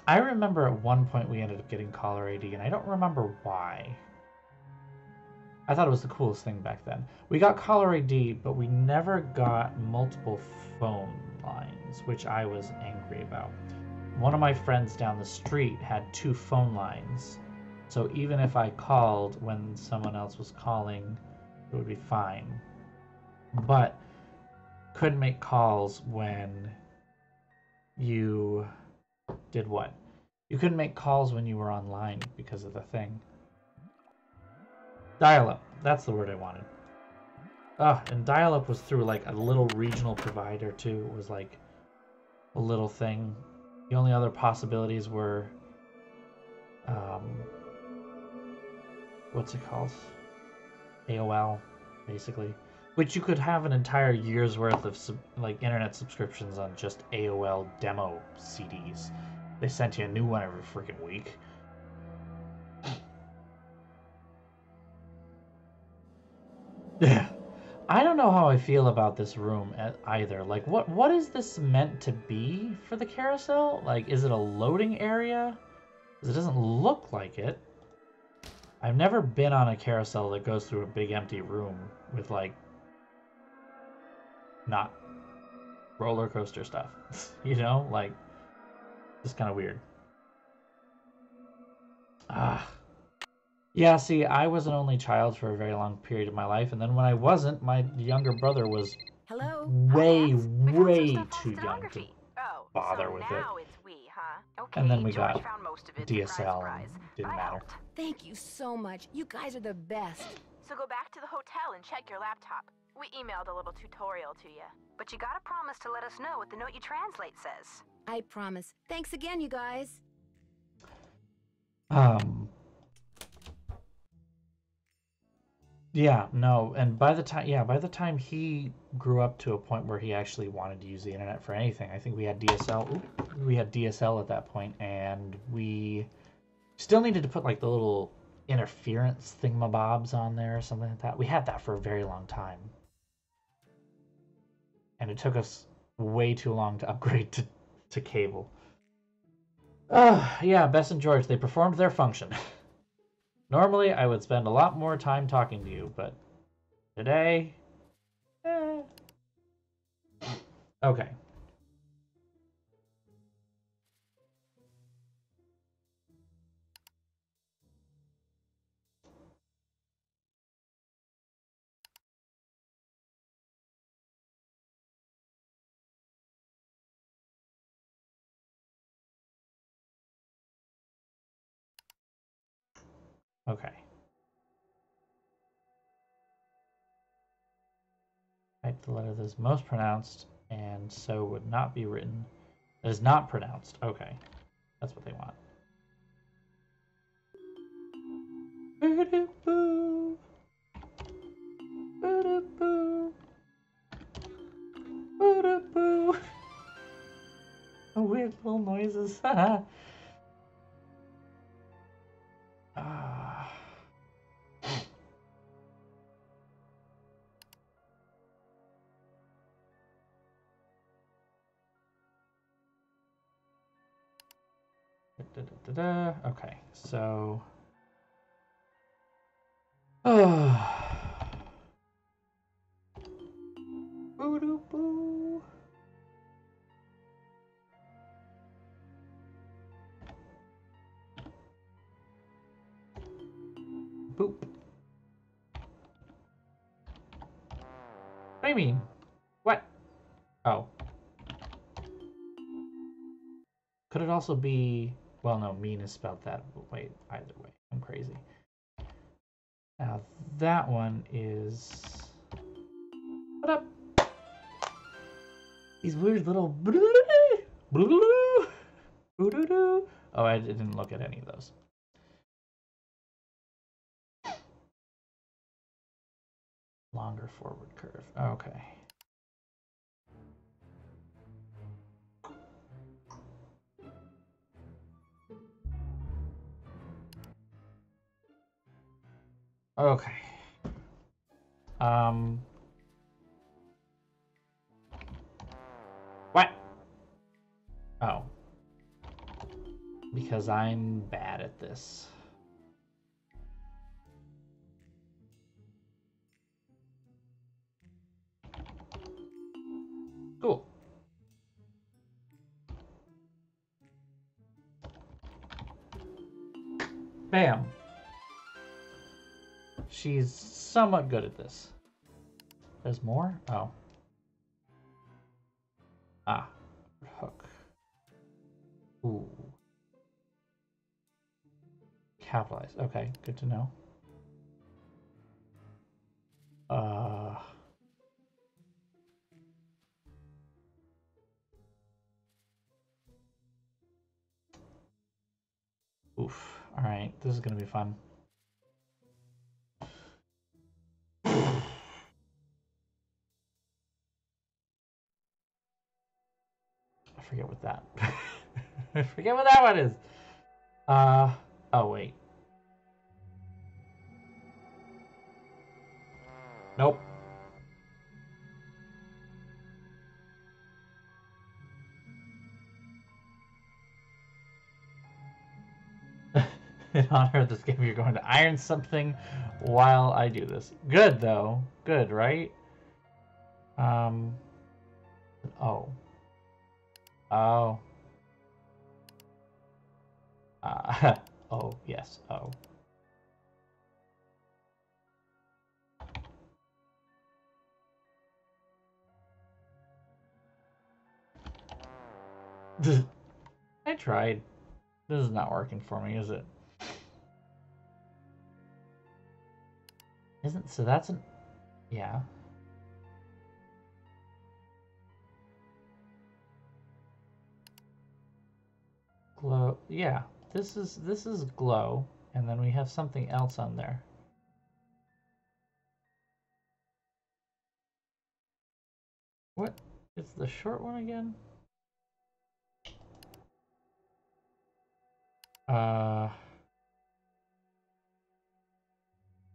I remember at one point we ended up getting caller ID, and I don't remember why. I thought it was the coolest thing back then. We got caller ID, but we never got multiple phone lines, which I was angry about. One of my friends down the street had 2 phone lines, so even if I called when someone else was calling, it would be fine. But couldn't make calls when you did what? You couldn't make calls when you were online because of the thing. Dial-up, that's the word I wanted. And dial-up was through like a little regional provider too. It was like a little thing. The only other possibilities were, what's it called? AOL, basically. Which you could have an entire year's worth of like internet subscriptions on just AOL demo CDs. They sent you a new one every freaking week. Yeah. I don't know how I feel about this room either. Like, what is this meant to be for the carousel? Like, is it a loading area? Because it doesn't look like it. I've never been on a carousel that goes through a big empty room with, like, not roller coaster stuff. You know? Like, it's kind of weird. Yeah, see, I was an only child for a very long period of my life, and then when I wasn't, my younger brother was way too young to bother with it. And then we got DSL, and didn't matter. Thank you so much. You guys are the best. So go back to the hotel and check your laptop. We emailed a little tutorial to you. But you gotta promise to let us know what the note you translate says. I promise. Thanks again, you guys. Yeah, no, and by the time he grew up to a point where he actually wanted to use the internet for anything, I think we had DSL. We had DSL at that point, and we still needed to put like the little interference thingamabobs on there or something like that. We had that for a very long time, and it took us way too long to upgrade to cable. Yeah, Bess and George, they performed their function. Normally, I would spend a lot more time talking to you, but today... Okay. Okay. Type the letter that is most pronounced, and so would not be written. That is not pronounced. Okay. That's what they want. Boo-doo-boo. Boo-doo-boo. Boo-doo-boo. Weird little noises. Okay, so... Boo-doo-boo. Boop. What do you mean? What? Oh. Could it also be... Well, no, mean is spelled that way either way. I'm crazy. Now, that one is... What up? These weird little... Oh, I didn't look at any of those. Longer forward curve. Okay. Okay. What? Oh. because I'm bad at this. Cool. Bam. She's somewhat good at this. There's more? Oh. Ah. Hook. Ooh. Capitalize. Okay, good to know. Oof. Alright, this is gonna be fun. I forget what that... I forget what that one is! Oh wait. Nope. In honor of this game, you're going to iron something while I do this. Good, though. Good, right? Oh. Oh. Oh, yes. Oh. I tried. This is not working for me, is it? Isn't... So that's an... Yeah. Glow... Yeah. This is glow. And then we have something else on there. What? It's the short one again?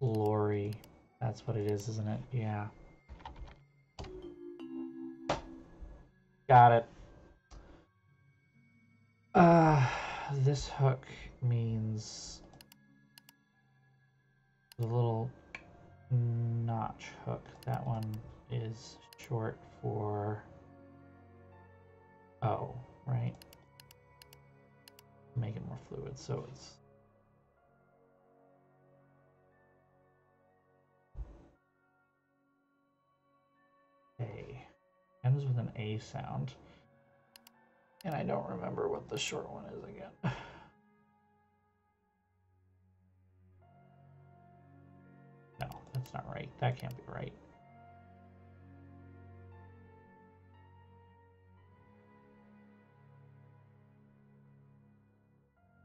Glory. That's what it is, isn't it? Yeah. Got it. This hook means the little notch hook. That one is short for O, right? Make it more fluid, so it's A. Ends with an A sound. And I don't remember what the short one is again. No, that's not right. That can't be right.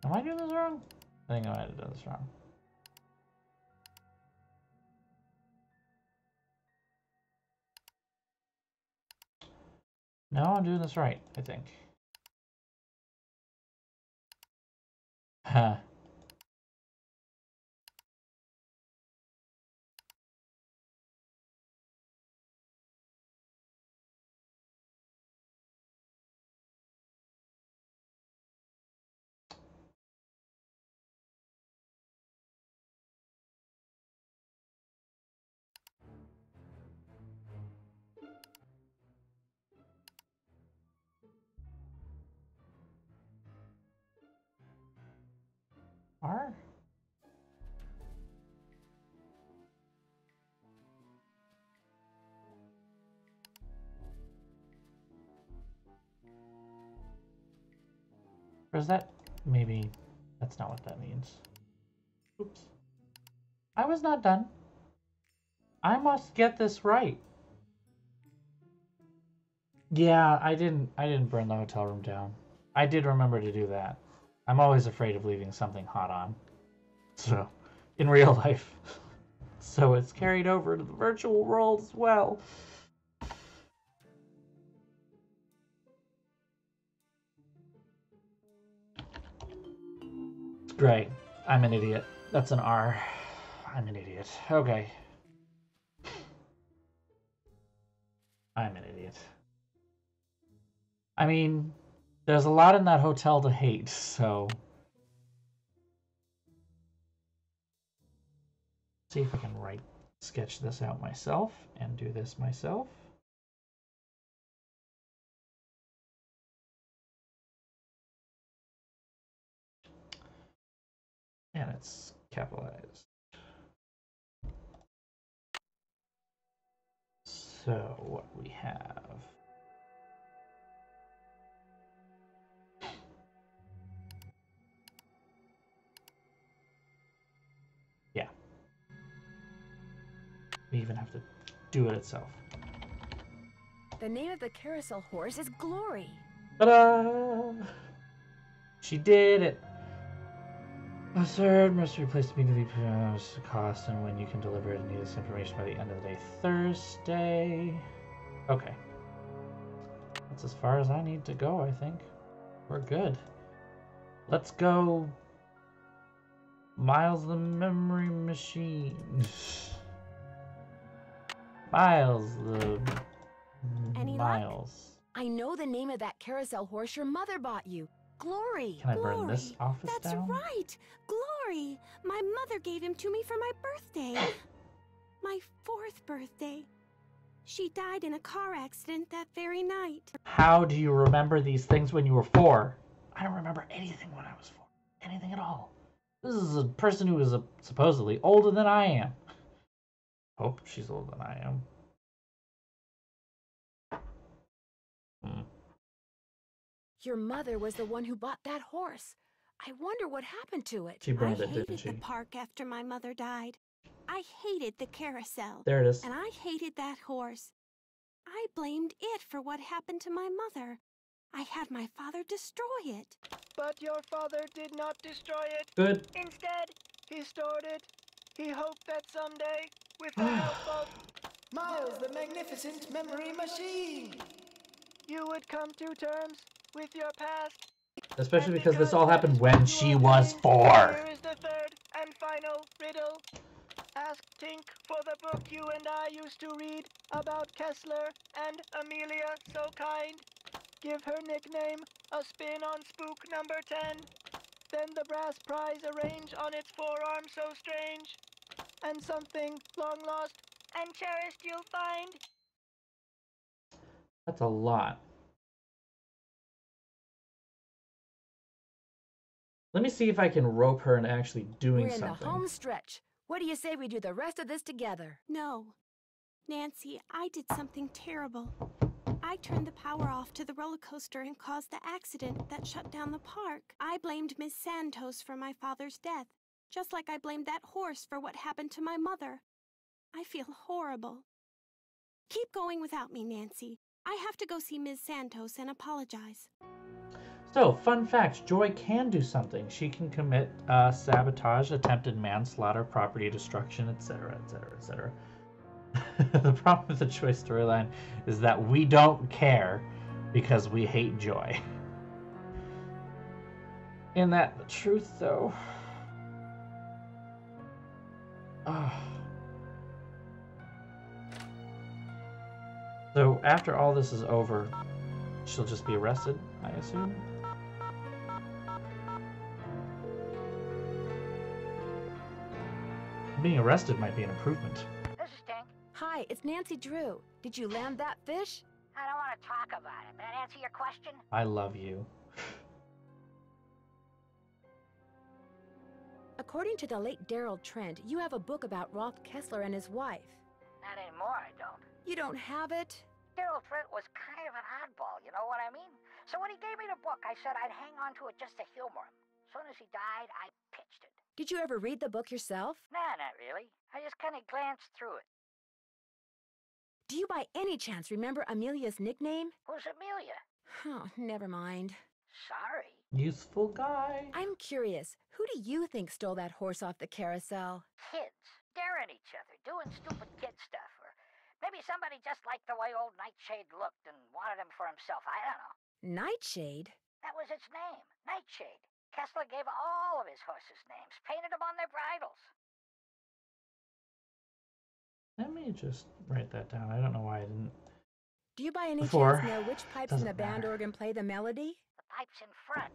Am I doing this wrong? I think I might have done this wrong. No, I'm doing this right, I think. Huh. R? Or is that... Maybe that's not what that means. Oops. I was not done. I must get this right. Yeah, I didn't burn the hotel room down. I did remember to do that. I'm always afraid of leaving something hot on. So, in real life. So it's carried over to the virtual world as well. Great. I'm an idiot. That's an R. I'm an idiot. Okay. I'm an idiot. I mean, there's a lot in that hotel to hate, so See if I can sketch this out myself and do this myself. And it's capitalized. So what we have. Yeah. We even have to do it itself. The name of the carousel horse is Glory. Ta-da! She did it! A third must be replaced immediately to cost and when you can deliver it and need this information by the end of the day Thursday. Okay. That's as far as I need to go, I think. We're good. Let's go Miles the Memory Machine. Miles the Miles. I know the name of that carousel horse your mother bought you. Glory. Can I burn this office That's down? right. Glory. My mother gave him to me for my birthday. My 4th birthday. She died in a car accident that very night. How do you remember these things when you were 4? I don't remember anything when I was 4. Anything at all. This is a person who is supposedly older than I am. Hope she's older than I am. Your mother was the one who bought that horse. I wonder what happened to it. She burned it, I didn't hated she? the park after my mother died. I hated the carousel. There it is. And I hated that horse. I blamed it for what happened to my mother. I had my father destroy it. But your father did not destroy it. Good. Instead, he stored it. He hoped that someday, with the help of Miles the Magnificent Memory Machine, you would come to terms with your past. Especially because this all happened when she was 4. Here is the third and final riddle. Ask Tink for the book you and I used to read about Kessler and Amelia So Kind. Give her nickname a spin on spook number 10. Then the brass prize arrange on its forearm so strange. And something long lost and cherished you'll find. That's a lot. Let me see if I can rope her into actually doing We're in something. the home stretch. What do you say we do the rest of this together? No. Nancy, I did something terrible. I turned the power off to the roller coaster and caused the accident that shut down the park. I blamed Miss Santos for my father's death, just like I blamed that horse for what happened to my mother. I feel horrible. Keep going without me, Nancy. I have to go see Ms. Santos and apologize. So, fun fact, Joy can do something. She can commit sabotage, attempted manslaughter, property destruction, etc., etc., etc. The problem with the Joy storyline is that we don't care because we hate Joy. Isn't that the truth, though? So, after all this is over, she'll just be arrested, I assume? Being arrested might be an improvement. This is Tink. Hi, it's Nancy Drew. Did you land that fish? I don't want to talk about it. That answer your question? I love you. According to the late Daryl Trent, you have a book about Rolf Kessler and his wife. Not anymore, I don't. You don't have it? Daryl Trent was kind of an oddball, you know what I mean? So when he gave me the book, I said I'd hang on to it just to humor him. As soon as he died, I pitched it. Did you ever read the book yourself? Nah, not really. I just kind of glanced through it. Do you by any chance remember Amelia's nickname? Who's Amelia? Oh, never mind. Sorry. Useful guy. I'm curious, who do you think stole that horse off the carousel? Kids. Daring each other, doing stupid kid stuff. Or maybe somebody just liked the way old Nightshade looked and wanted him for himself. I don't know. Nightshade? That was its name. Nightshade. Kessler gave all of his horses names, painted them on their bridles. Let me just write that down. I don't know why I didn't. Do you by any Before. chance know which pipes in the band organ play the melody? The pipes in front.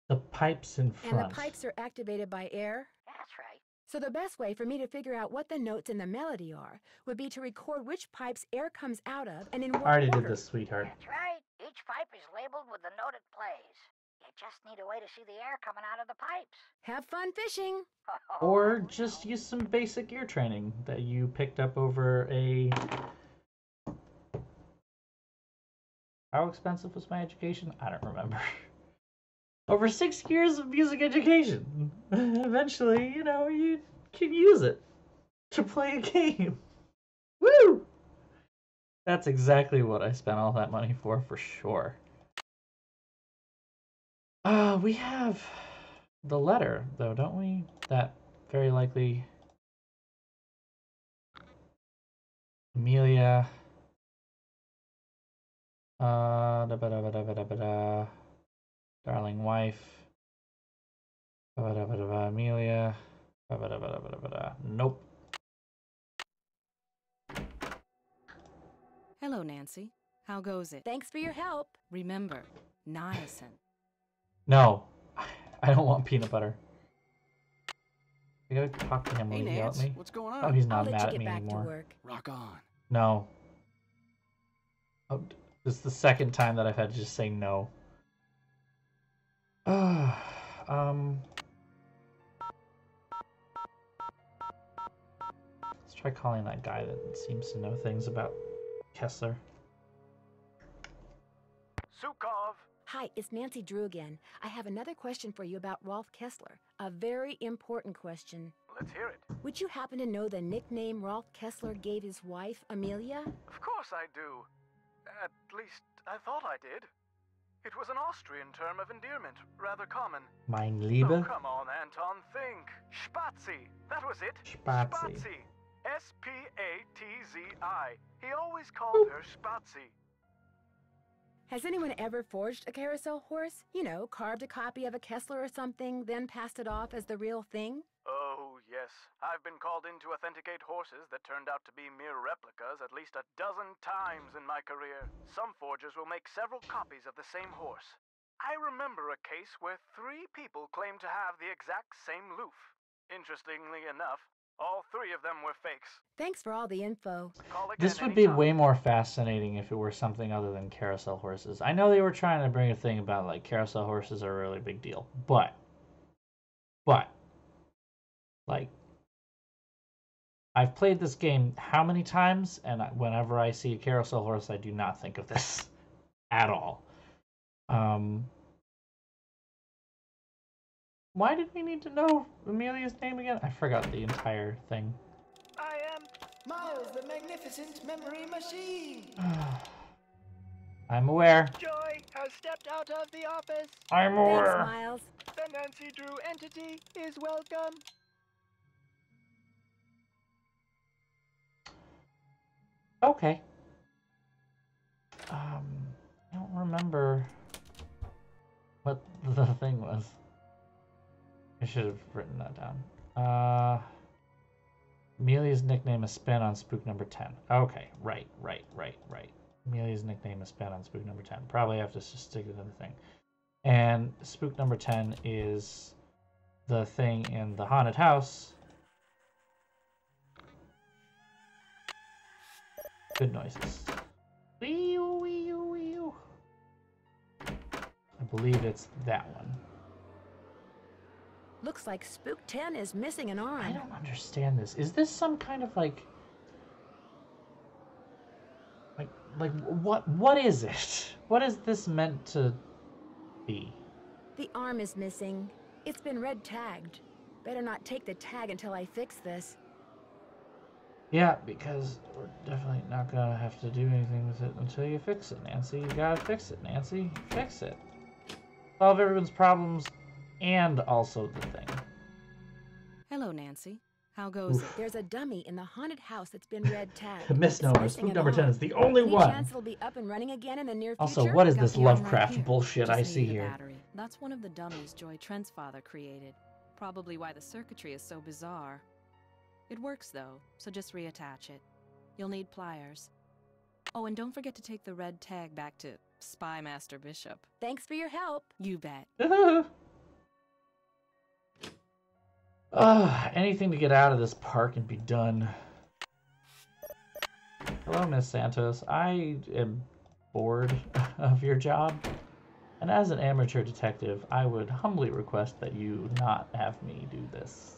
The pipes in front. And the pipes are activated by air? That's right. So the best way for me to figure out what the notes in the melody are would be to record which pipes air comes out of and in what I already order. did this, sweetheart. That's right. Each pipe is labeled with the note it plays. You just need a way to see the air coming out of the pipes. Have fun fishing. Or just use some basic ear training that you picked up over a... How expensive was my education? I don't remember. Over 6 years of music education. Eventually, you know, you can use it to play a game. Woo! That's exactly what I spent all that money for sure. We have the letter, though, don't we? That very likely... Amelia... Darling wife. Amelia. Nope. Hello, Nancy. How goes it? Thanks for your help. Remember, niacin. No. I don't want peanut butter. I gotta talk to him when Hey, he yell at Nance, me. what's going on? Oh, he's not I'll let mad you at get me back anymore. to work. Rock on. No. Oh, this is the second time that I've had to just say no. Let's try calling that guy that seems to know things about Kessler. Sukov! Hi, it's Nancy Drew again. I have another question for you about Rolf Kessler. A very important question. Let's hear it. Would you happen to know the nickname Rolf Kessler gave his wife, Amelia? Of course I do. At least, I thought I did. It was an Austrian term of endearment, rather common. Mein Oh, Liebe? come on, Anton, think. Spazi. That was it. Spazi. S-P-A-T-Z-I. He always called her Spazi. Has anyone ever forged a carousel horse? You know, carved a copy of a Kessler or something, then passed it off as the real thing? Oh, yes. I've been called in to authenticate horses that turned out to be mere replicas at least a dozen times in my career. Some forgers will make several copies of the same horse. I remember a case where 3 people claimed to have the exact same loof. Interestingly enough, all 3 of them were fakes. Thanks for all the info. This would be way more fascinating if it were something other than carousel horses. I know they were trying to bring a thing about, like, carousel horses are a really big deal. But, like, I've played this game how many times, and whenever I see a carousel horse, I do not think of this at all. Why did we need to know Amelia's name again? I forgot the entire thing. I am Miles, the magnificent memory machine. I'm aware. Joy has stepped out of the office. I'm aware. Thanks, Miles. The Nancy Drew entity is welcome. Okay. I don't remember what the thing was. I should have written that down. Amelia's nickname is Spin on Spook number 10. Okay, right. Amelia's nickname is Spin on Spook number 10. Probably have to just stick it to the thing. And Spook number 10 is the thing in the haunted house. Good noises. Wee-oo, wee-oo, wee-oo. I believe it's that one. Looks like Spook 10 is missing an arm. I don't understand this. Is this some kind of like what is it? What is this meant to be? The arm is missing. It's been red tagged. Better not take the tag until I fix this. Yeah, because we're definitely not gonna have to do anything with it until you fix it, Nancy. You gotta fix it, Nancy. Fix it. Solve everyone's problems and also the thing. Hello, Nancy. How goes it? There's a dummy in the haunted house that's been red tagged. The misnomer. It's missing Spook an number 10 arm. is the only Any one. chance it'll be up and running again in the near future? Also, what is Got this the arm right Lovecraft here. bullshit I Just see needed a here? battery. That's one of the dummies Joy Trent's father created. Probably why the circuitry is so bizarre. It works though, so just reattach it. You'll need pliers. Oh, and don't forget to take the red tag back to Spy Master Bishop. Thanks for your help. You bet. Anything to get out of this park and be done. Hello, Miss Santos. I am bored of your job. And as an amateur detective, I would humbly request that you not have me do this.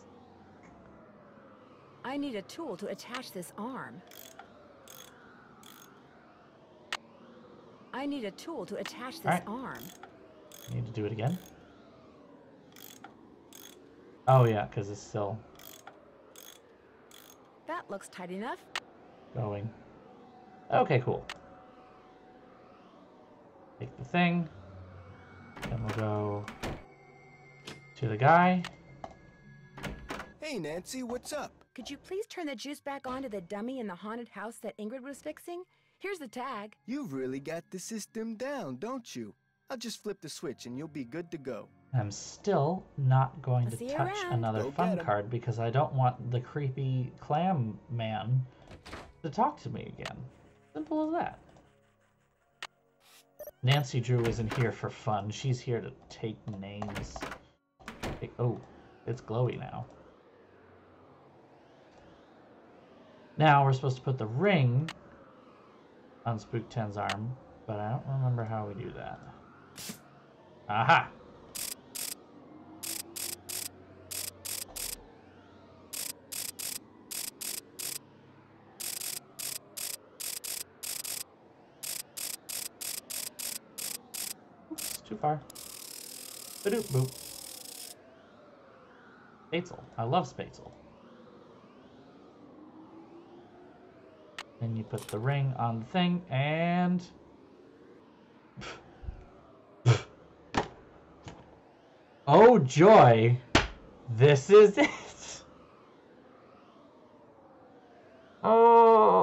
I need a tool to attach this arm. I need a tool to attach this arm. I need to do it again? Oh yeah, because it's still... That looks tight enough. Going. Okay, cool. Take the thing. Then we'll go to the guy. Hey, Nancy, what's up? Could you please turn the juice back on to the dummy in the haunted house that Ingrid was fixing? Here's the tag. You've really got the system down, don't you? I'll just flip the switch and you'll be good to go. I'm still not going to touch another fun card because I don't want the creepy clam man to talk to me again. Simple as that. Nancy Drew isn't here for fun. She's here to take names. Oh, it's glowy now. Now we're supposed to put the ring on Spook 10's arm, but I don't remember how we do that. Aha! Oops, too far. Ba-doop boop. Spatzel. I love Spatzel. Then you put the ring on the thing, and... oh joy! This is it! Oh,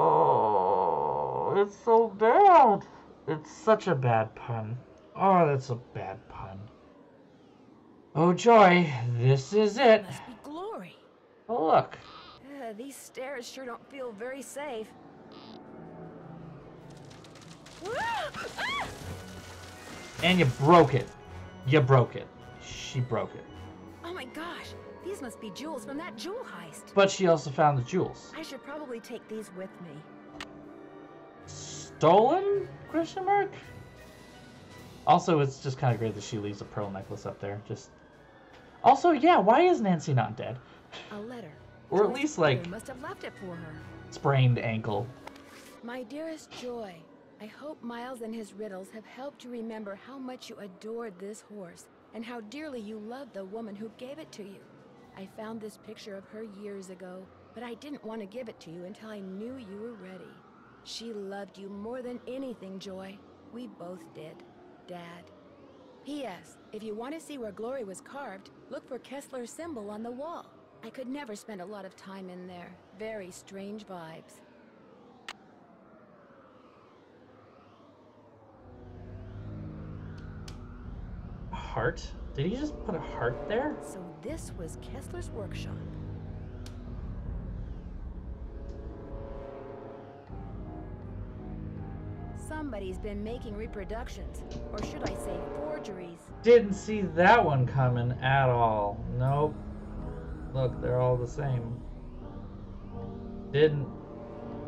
it's so bad! It's such a bad pun. Oh, that's a bad pun. Oh joy, this is it! Must be Glory. Oh look. These stairs sure don't feel very safe. And you broke it. You broke it. She broke it. Oh my gosh, these must be jewels from that jewel heist. But she also found the jewels. I should probably take these with me. Stolen? Question mark? Also, it's just kind of great that she leaves a pearl necklace up there. Just. Also, yeah, why is Nancy not dead? A letter. Or at least, like, must have left it for her. Sprained ankle. My dearest Joy, I hope Miles and his riddles have helped you remember how much you adored this horse and how dearly you loved the woman who gave it to you. I found this picture of her years ago, but I didn't want to give it to you until I knew you were ready. She loved you more than anything, Joy. We both did. Dad. P.S. If you want to see where Glory was carved, look for Kessler's symbol on the wall. I could never spend a lot of time in there. Very strange vibes. Heart? Did he just put a heart there? So this was Kessler's workshop. Somebody's been making reproductions, or should I say forgeries. Didn't see that one coming at all. Nope. Look, they're all the same. Didn't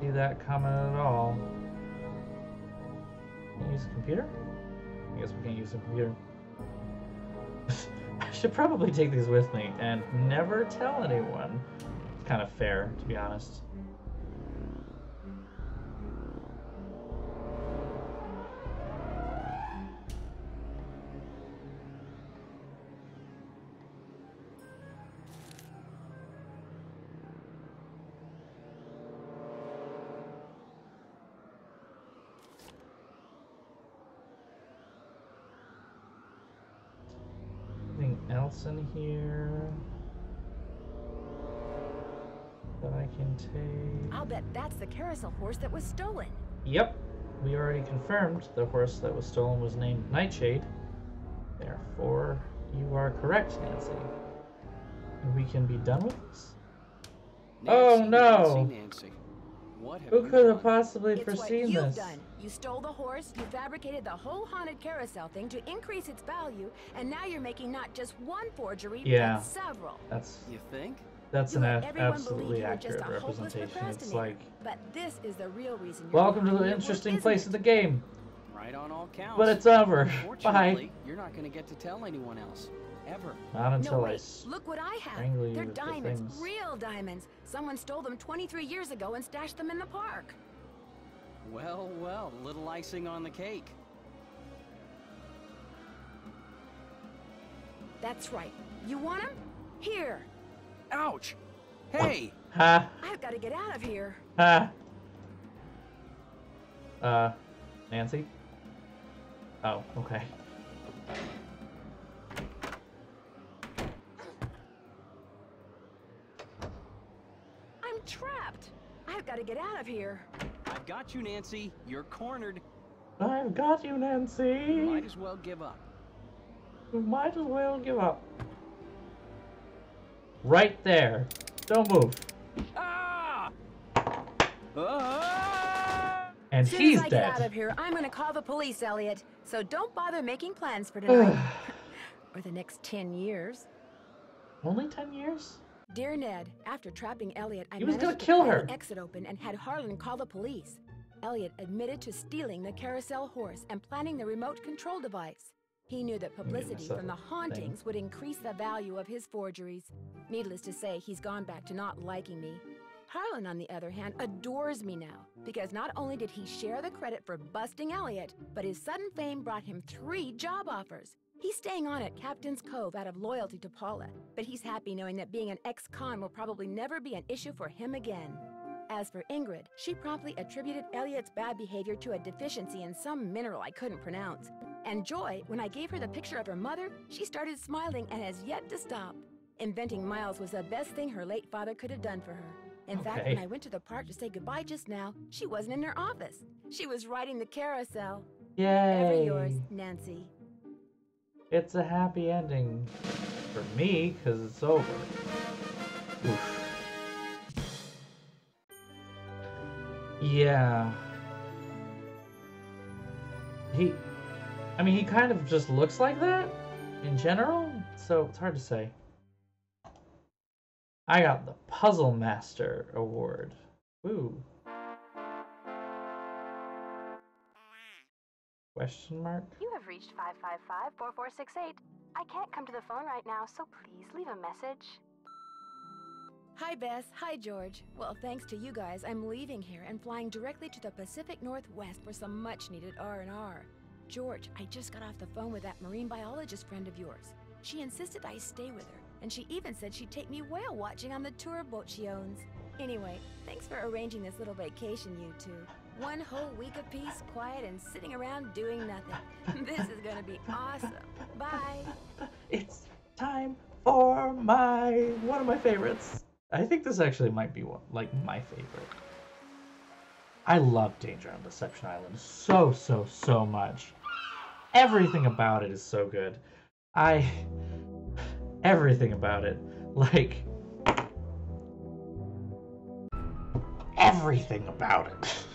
see that coming at all. Can you use a computer? I guess we can't use a computer. I should probably take these with me and never tell anyone. It's kind of fair, to be honest. Else in here that I can take? I'll bet that's the carousel horse that was stolen. Yep, we already confirmed the horse that was stolen was named Nightshade. Therefore, you are correct, Nancy. And we can be done with this. Nancy, oh no! Nancy. What have Who you could have done? possibly It's what foreseen you've this? done. You stole the horse, you fabricated the whole haunted carousel thing to increase its value, and now you're making not just one forgery, Yeah. but several. That's You think? that's You an let everyone believe absolutely you were just accurate a hopeless representation. It's procrastinator. like, But this is the real reason you're welcome to behind the your work, interesting isn't place it? of the game. Right on all counts. But it's over. Unfortunately, Bye. you're not going to get to tell anyone else. Ever. Not until No, I wait. Look what I have. strangle you They're with the diamonds, things. real diamonds. Someone stole them 23 years ago and stashed them in the park. Well, well, a little icing on the cake. That's right. You want them? Here. Ouch! Hey! Ha! I've got to get out of here. Ha! Nancy? Oh, okay. I'm trapped. I've got to get out of here. I've got you, Nancy. You're cornered. I've got you, Nancy. You might as well give up. You might as well give up. Right there. Don't move. Ah! Ah! And As soon he's as I get dead. out of here, I'm going to call the police, Elliot. So don't bother making plans for tonight. Or the next 10 years. Only 10 years? Dear Ned, after trapping Elliot, I He was managed gonna to kill pry her. the exit open and had Harlan call the police. Elliot admitted to stealing the carousel horse and planning the remote control device. He knew that publicity from the hauntings would increase the value of his forgeries. Needless to say, he's gone back to not liking me. Harlan, on the other hand, adores me now, because not only did he share the credit for busting Elliot, but his sudden fame brought him 3 job offers. He's staying on at Captain's Cove out of loyalty to Paula, but he's happy knowing that being an ex-con will probably never be an issue for him again. As for Ingrid, she promptly attributed Elliot's bad behavior to a deficiency in some mineral I couldn't pronounce. And Joy, when I gave her the picture of her mother, she started smiling and has yet to stop. Inventing Miles was the best thing her late father could have done for her. In fact, when I went to the park to say goodbye just now, she wasn't in her office. She was riding the carousel. Yay. Ever yours, Nancy. It's a happy ending for me, because it's over. Oof. Yeah. I mean, he kind of just looks like that in general, so it's hard to say. I got the Puzzle Master Award. Ooh. Question mark? You have reached 555-4468. I can't come to the phone right now, so please leave a message. Hi, Bess. Hi, George. Well, thanks to you guys, I'm leaving here and flying directly to the Pacific Northwest for some much-needed R&R. George, I just got off the phone with that marine biologist friend of yours. She insisted I stay with her, and she even said she'd take me whale watching on the tour boat she owns. Anyway, thanks for arranging this little vacation, you two. 1 whole week of peace, quiet, and sitting around doing nothing. This is gonna be awesome. Bye. It's time for one of my favorites. I think this actually might be my favorite. I love Danger on Deception Island so much. Everything about it is so good. Everything about it. Like, everything about it.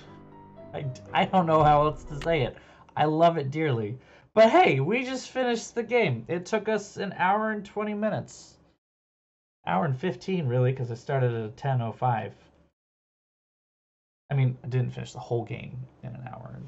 I don't know how else to say it. I love it dearly. But hey, we just finished the game. It took us an hour and 20 minutes. Hour and 15, really, because I started at 10:05. I mean, I didn't finish the whole game in an hour and